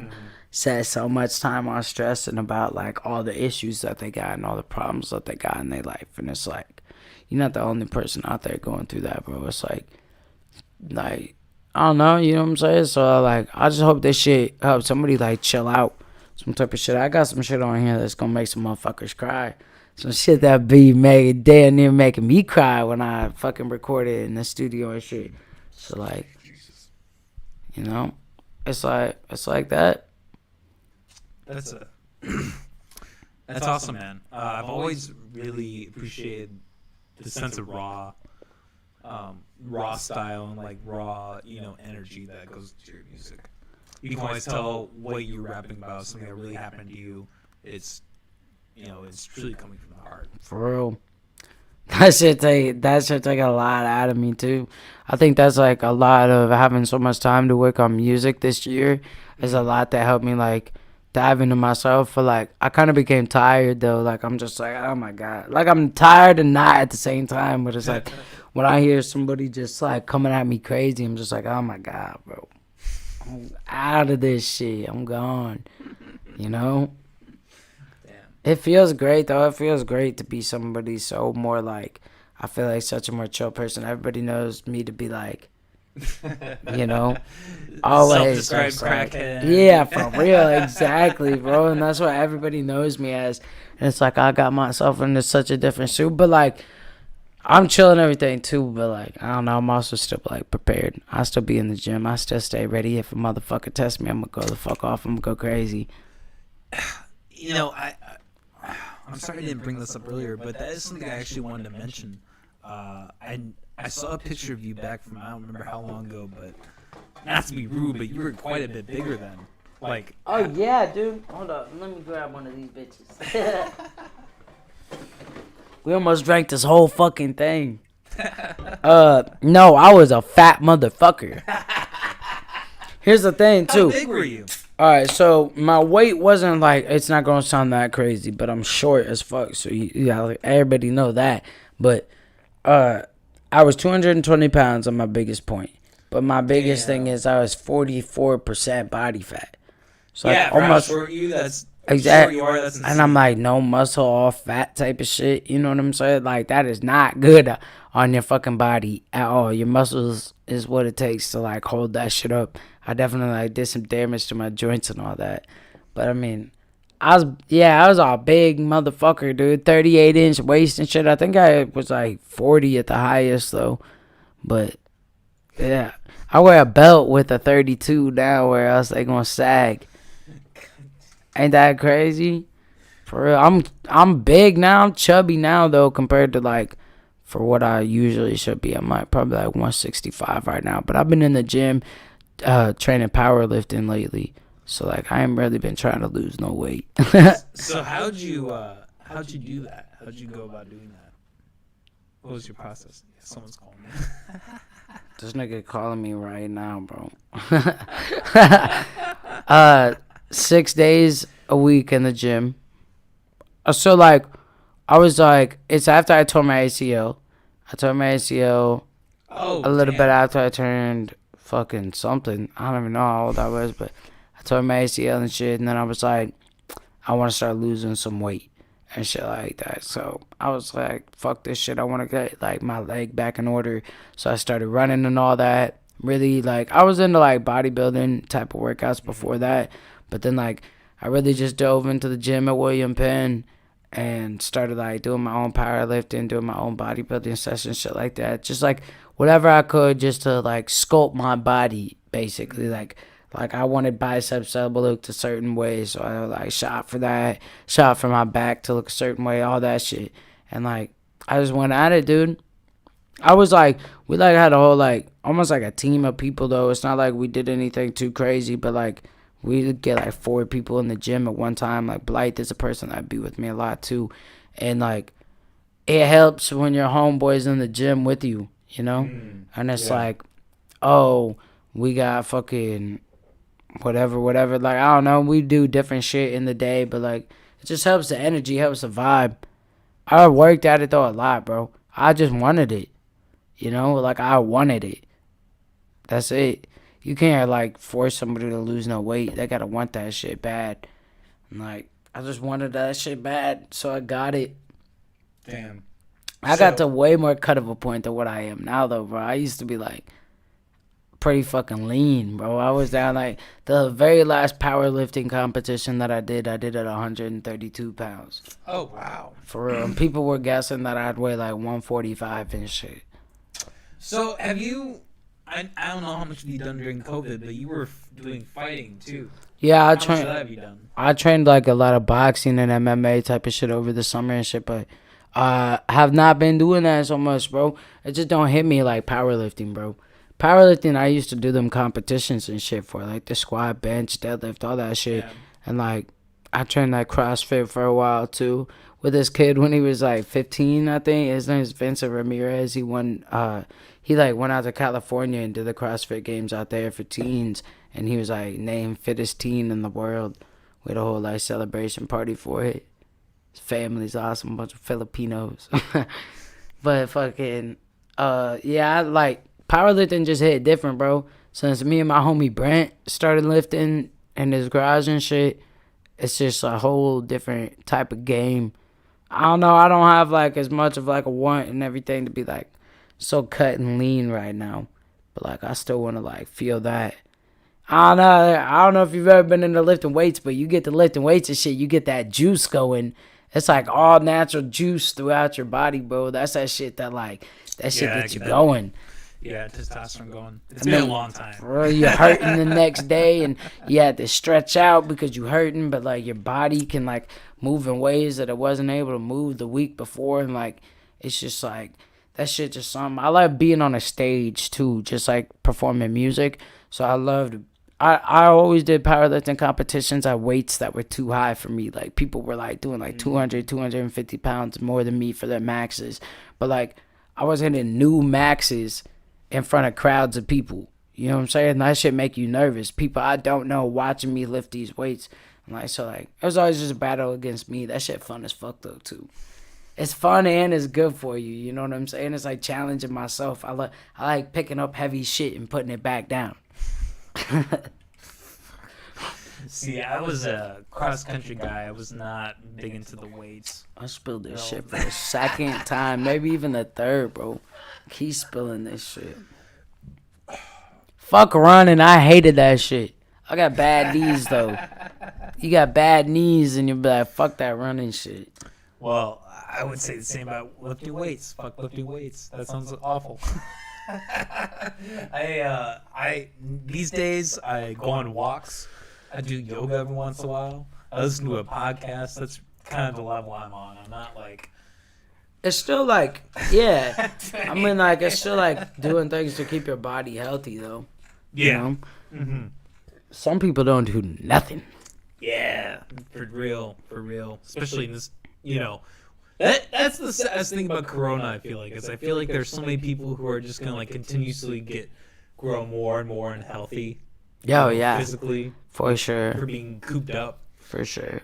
set so much time on stressing about like all the issues that they got and all the problems that they got in their life, and it's like you're not the only person out there going through that, bro. It's like I don't know, you know what I'm saying? So like I just hope this shit helps somebody like chill out, some type of shit. I got some shit on here that's gonna make some motherfuckers cry. Some shit that be damn near making me cry when I fucking record it in the studio and shit. So like, you know, it's like that. That's that's awesome, man. I've always really appreciated the sense of raw style and like raw, energy that goes to your music. You can always tell what you're rapping about, something that really happened to you. It's truly coming from the heart. For real. That shit take a lot out of me too. I think that's like a lot of having so much time to work on music this year is a lot that helped me like dive into myself. For like I kind of became tired though. Like I'm just like, oh my god, like I'm tired and not at the same time. But it's like when I hear somebody just like coming at me crazy, I'm just like, oh my god, bro, I'm out of this shit. I'm gone. You know. It feels great though. It feels great to be somebody so more like, I feel like such a more chill person. Everybody knows me to be like, always self-described like, crackhead. yeah, for real, exactly, bro. And that's what everybody knows me as. And it's like I got myself into such a different suit, but like I'm chilling everything too. But like I don't know, I'm also still like prepared. I still be in the gym. I still stay ready. If a motherfucker tests me, I'm gonna go the fuck off. I'm gonna go crazy. I'm sorry I didn't bring this up earlier, but that is something I actually wanted to mention. I saw a picture of you back from I don't remember how long ago, but not to be rude, but you were quite a bit bigger then. Like, oh yeah, dude. Hold up, let me grab one of these bitches. We almost drank this whole fucking thing. No, I was a fat motherfucker. Here's the thing too. How big were you? Alright, so my weight wasn't like, it's not gonna sound that crazy, but I'm short as fuck, so like, everybody know that. But I was 220 pounds on my biggest point, but my biggest thing is I was 44% body fat. So yeah, like almost short you. That's exactly. Short you are, that's insane. And I'm like no muscle, all fat type of shit. You know what I'm saying? Like that is not good on your fucking body at all. Your muscles is what it takes to like hold that shit up. I definitely like did some damage to my joints and all that. But I mean, I was a big motherfucker, dude. 38-inch waist and shit. I think I was like 40 at the highest though. But yeah, I wear a belt with a 32 now, where else they gonna sag. Ain't that crazy? For real, I'm big now. I'm chubby now though, compared to like for what I usually should be. I'm like probably like 165 right now. But I've been in the gym, training powerlifting lately. So like I ain't really been trying to lose no weight. So how'd you do that? How'd you go about doing that? What was your process? Yeah, someone's calling me. This nigga calling me right now, bro. 6 days a week in the gym. So like I was like, it's after I tore my ACL. I tore my ACL a little bit after I turned fucking something. I don't even know how old I was, but I tore my ACL and shit. And then I was like, I want to start losing some weight and shit like that. So I was like, fuck this shit. I want to get like my leg back in order. So I started running and all that. Really like I was into like bodybuilding type of workouts before that. But then like I really just dove into the gym at William Penn and started like doing my own powerlifting, doing my own bodybuilding sessions, shit like that. Just like whatever I could just to like sculpt my body basically. Like I wanted biceps elbow look a certain way, so I like shot for that, shot for my back to look a certain way, all that shit. And like I just went at it, dude. I was like, we like had a whole like almost like a team of people though. It's not like we did anything too crazy, but like we would get like 4 people in the gym at one time. Like Blythe is a person that'd be with me a lot too. And like it helps when your homeboy's in the gym with you, you know? And it's like, oh, we got fucking whatever. Like, I don't know. We do different shit in the day, but like it just helps the energy, helps the vibe. I worked at it though a lot, bro. I just wanted it. You know? Like I wanted it. That's it. You can't like force somebody to lose no weight. They gotta want that shit bad. And, like, I just wanted that shit bad, so I got it. Damn. I got to way more cut of a point than what I am now, though, bro. I used to be like pretty fucking lean, bro. I was down like the very last powerlifting competition that I did at 132 pounds. Oh, wow. For real. And people were guessing that I'd weigh like 145 and shit. So have you? I don't know how much have you done during COVID, but you were doing fighting too. Yeah, How much of that have you done? I trained like a lot of boxing and MMA type of shit over the summer and shit, but have not been doing that so much, bro. It just don't hit me like powerlifting, bro. Powerlifting, I used to do them competitions and shit for, like the squat, bench, deadlift, all that shit. Yeah. And like, I trained like CrossFit for a while too with this kid when he was like 15, I think. His name is Vincent Ramirez. He went out to California and did the CrossFit games out there for teens. And he was like named fittest teen in the world. We had a whole like celebration party for it. His family's awesome, a bunch of Filipinos. But fucking, yeah, like, powerlifting just hit different, bro. Since me and my homie Brent started lifting in his garage and shit, it's just a whole different type of game. I don't know. I don't have like as much of like a want and everything to be like so cut and lean right now. But like I still want to like feel that. I don't know if you've ever been into lifting weights, but you get to lifting weights and shit, you get that juice going. It's like all natural juice throughout your body, bro. That's that shit that like that shit gets you going. Yeah, testosterone going. It's been a long time. Bro, you're hurting the next day, and you had to stretch out because you're hurting, but like your body can like move in ways that it wasn't able to move the week before, and like it's just like that shit just something. I like being on a stage too, just like performing music. So I always did powerlifting competitions at weights that were too high for me. Like people were like doing like 200, 250 pounds more than me for their maxes, but like I was hitting new maxes in front of crowds of people. You know what I'm saying? That shit make you nervous. People I don't know watching me lift these weights. And like, so like, it was always just a battle against me. That shit fun as fuck though too. It's fun and it's good for you. You know what I'm saying? It's like challenging myself. I like picking up heavy shit and putting it back down. See, I was a cross-country guy. I was not big into the weights. I spilled this shit for the second time, maybe even the third, bro. Keep spilling this shit. Fuck running. I hated that shit. I got bad knees, though. You got bad knees, and you'll be like, fuck that running shit. Well, I would say the same about lifting weights. Fuck lifting weights. That sounds awful. I these days, I go on walks. I do yoga every once in a while. I listen to a podcast. That's kind of the level I'm on. I'm not like... It's still like, yeah. I mean, like, it's still like doing things to keep your body healthy, though. Yeah. You know? Mm-hmm. Some people don't do nothing. Yeah. For real. Especially in this, you know... That's the saddest thing about Corona, I feel like. Is I feel like there's so many people who are just going to, like, continuously grow more and more unhealthy. Oh, yeah. Physically. For sure. For being cooped up. For sure.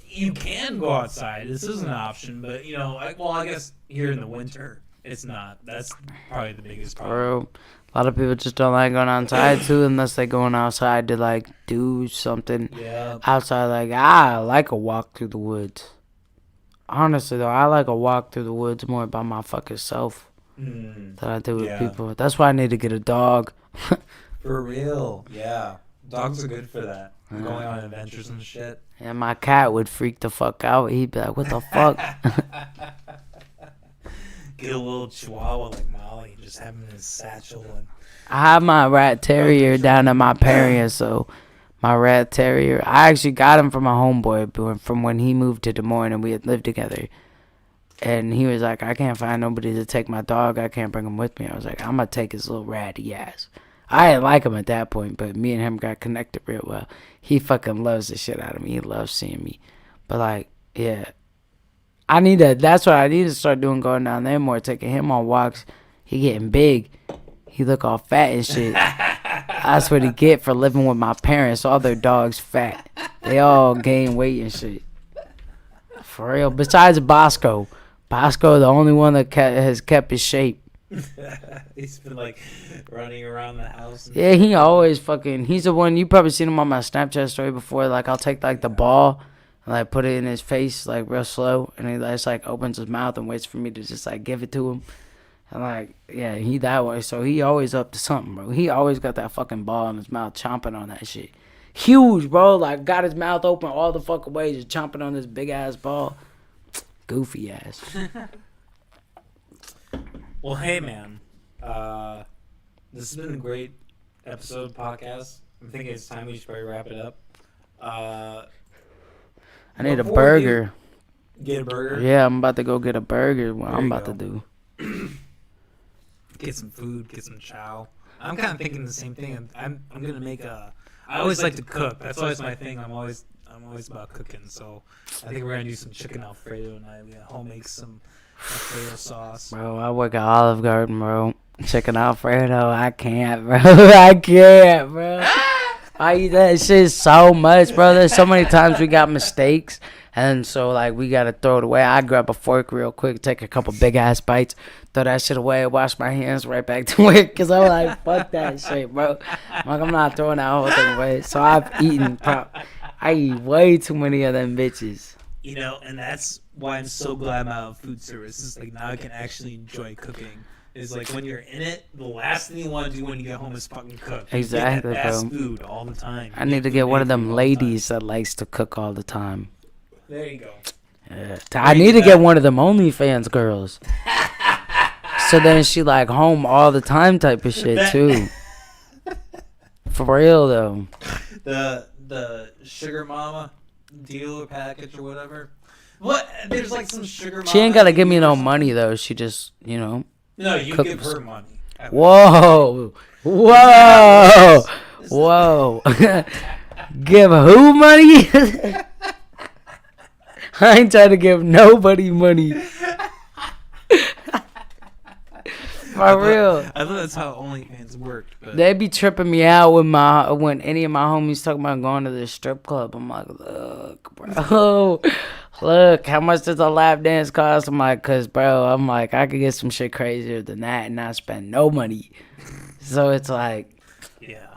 You can go outside. This is an option, but I guess here in the winter, it's not. That's probably the biggest problem. Bro, a lot of people just don't like going outside too, unless they're going outside to like do something outside. Like I like a walk through the woods. Honestly though, I like a walk through the woods more by my fucking self than I do with people. That's why I need to get a dog. For real, yeah. Dogs are good for that. Going on adventures and shit. And my cat would freak the fuck out. He'd be like, what the fuck? Get a little chihuahua like Molly, just have him in his satchel. I have my rat terrier down at my parents, so my rat terrier, I actually got him from a homeboy from when he moved to Des Moines and we had lived together. And he was like, I can't find nobody to take my dog. I can't bring him with me. I was like, I'm going to take his little ratty ass. I didn't like him at that point, but me and him got connected real well. He fucking loves the shit out of me. He loves seeing me. But, like, yeah. That's what I need to start doing, going down there more, taking him on walks. He getting big. He look all fat and shit. That's what he get for living with my parents. All their dogs fat. They all gain weight and shit. For real. Besides Bosco. Bosco, the only one that has kept his shape. He's been like running around the house. And Yeah, he always fucking. He's the one you probably seen him on my Snapchat story before. Like I'll take like the ball and like put it in his face like real slow, and he just like opens his mouth and waits for me to just like give it to him. And like yeah, he that way. So he always up to something, bro. He always got that fucking ball in his mouth, chomping on that shit. Huge, bro. Like got his mouth open all the fucking way, just chomping on this big ass ball. Goofy ass. Well, hey, man. This has been a great episode podcast. I'm thinking it's time we should probably wrap it up. I need a before burger. Get a burger. Yeah, I'm about to go get a burger. What There I'm you about go. to do. Get some food. Get some chow. I'm kind of thinking the same thing. I'm gonna make a. I always like to cook. That's always my thing. I'm always about cooking. So I think we're gonna do some chicken Alfredo tonight. We gotta homemade some Alfredo sauce. Bro, I work at Olive Garden, bro. Chicken Alfredo, I can't, bro. I can't, bro. I eat that shit so much, bro. There's so many times we got mistakes, and so, like, we got to throw it away. I grab a fork real quick, take a couple big-ass bites, throw that shit away, wash my hands right back to work, because I'm like, fuck that shit, bro. I'm not throwing that whole thing away. So I've eaten, I eat way too many of them bitches. You know, and that's why I'm so glad I'm out of food service. It's like now I can actually enjoy cooking. It's like when you're in it, the last thing you want to do when you get home is fucking cook. Exactly, you get that fast bro. food all the time. I need to get one of them ladies that likes to cook all the time. There you go. Yeah. I need to get one of them OnlyFans girls. So then she like home all the time type of shit too. For real though. The sugar mama deal or package or whatever. What? There's like some sugar mama. She ain't gotta give me no money though. She just, you know. No, you cook give her money. Whoa. Whoa. Whoa. Give who money? I ain't trying to give nobody money. For real. I thought that's how OnlyFans worked. But They be tripping me out when any of my homies talk about going to the strip club. I'm like, look, bro. Look, how much does a lap dance cost? I'm like, I could get some shit crazier than that and not spend no money. So it's like, yeah,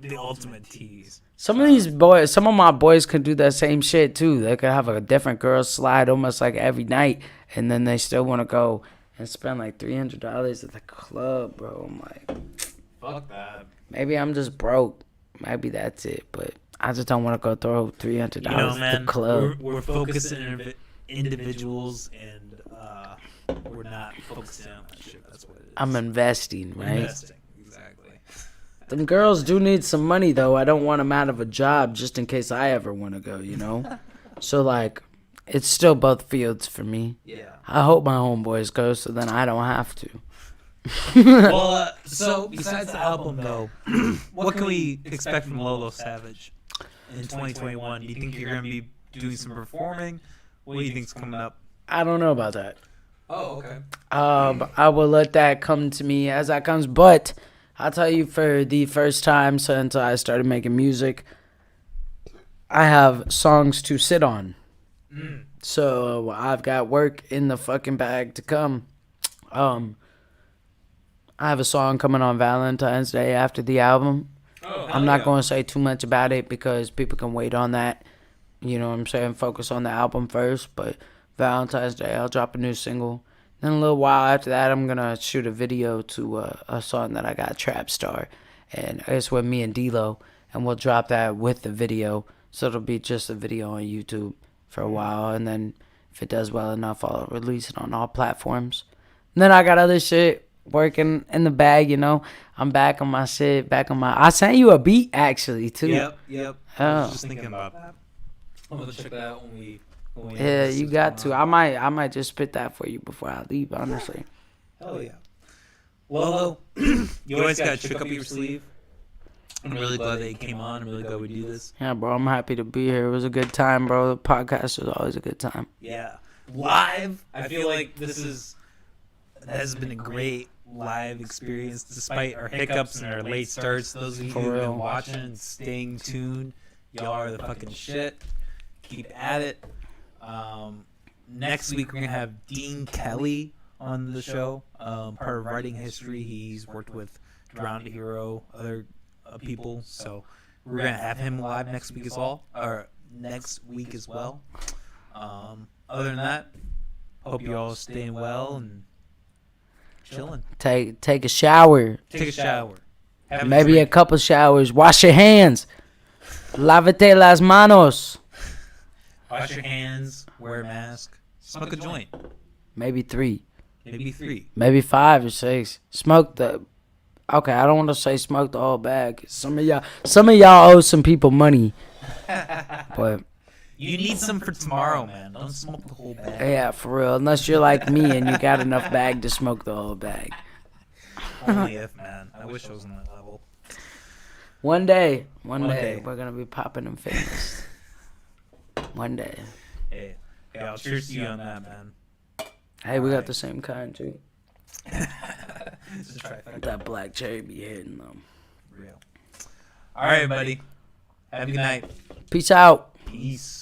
the ultimate tease. some of my boys could do that same shit too. They could have a different girl slide almost like every night, and then they still want to go and spend like $300 at the club, bro. I'm like, Fuck that. maybe I'm just broke. Maybe that's it, but I just don't want to go throw $300 You know, at man, the club. we're focusing on individuals, and we're not focusing on that shit. That's what it is. I'm investing, right? Investing, exactly. Them girls do need some money, though. I don't want them out of a job just in case I ever want to go, you know? So, like, it's still both fields for me. Yeah. I hope my homeboys go so then I don't have to. Well, so besides the album, though, what can we expect from Lolo Savage in 2021? Do you think you're going to be doing some performing? What do you think's coming up? I don't know about that. Oh, okay. I will let that come to me as that comes. But I'll tell you, for the first time since I started making music, I have songs to sit on. So I've got work in the fucking bag to come. I have a song coming on Valentine's Day after the album. Oh, I'm not going to say too much about it because people can wait on that. You know what I'm saying? Focus on the album first. But Valentine's Day, I'll drop a new single. Then a little while after that, I'm going to shoot a video to a song that I got, Trap Star. And it's with me and D-Lo. And we'll drop that with the video. So it'll be just a video on YouTube for a while. And then if it does well enough, I'll release it on all platforms. And then I got other shit working in the bag, you know. I'm back on my shit, I sent you a beat, actually, too. Yep. I Oh. was just thinking about that. I'm going to check that out when we Yeah, you got to. I might just spit that for you before I leave, honestly. Hell yeah. Lolo, you always got a trick up your sleeve. I'm really glad that you came on. I'm really glad we do this. Yeah, bro, I'm happy to be here. It was a good time, bro. The podcast was always a good time. Yeah. Live, I feel like this has been a great live experience despite our hiccups and our late starts. Those of you For who've real. been watching and staying tuned, y'all are the fucking shit. Keep at it. Next week we're gonna have Dean Kelly on the show. Part of writing history. He's worked with Drowned Hero, other people. So we're gonna have him live next week as well. Other than that, hope you all staying well and chilling. Take a shower. Take a shower. Have Maybe a drink. couple showers. Wash your hands. Lávate las manos. Wash your hands. Wear a mask. Smoke a joint. Maybe 3. Maybe 3. Maybe 5 or 6. Smoke the. Okay, I don't want to say smoke the whole bag. Some of y'all owe some people money. But You need some for tomorrow, man. Don't smoke the whole bag. yeah, for real. Unless you're like me and you got enough bag to smoke the whole bag. Only if, man. I wish I was on that level. One day, day. we're gonna be popping and famous. One day. Hey, I'll cheers to you on that, man. Hey, we got Alright. the same kind too. It's a trifecta. That black cherry be hitting them. Real. All right, buddy. Have a good night. Peace out. Peace.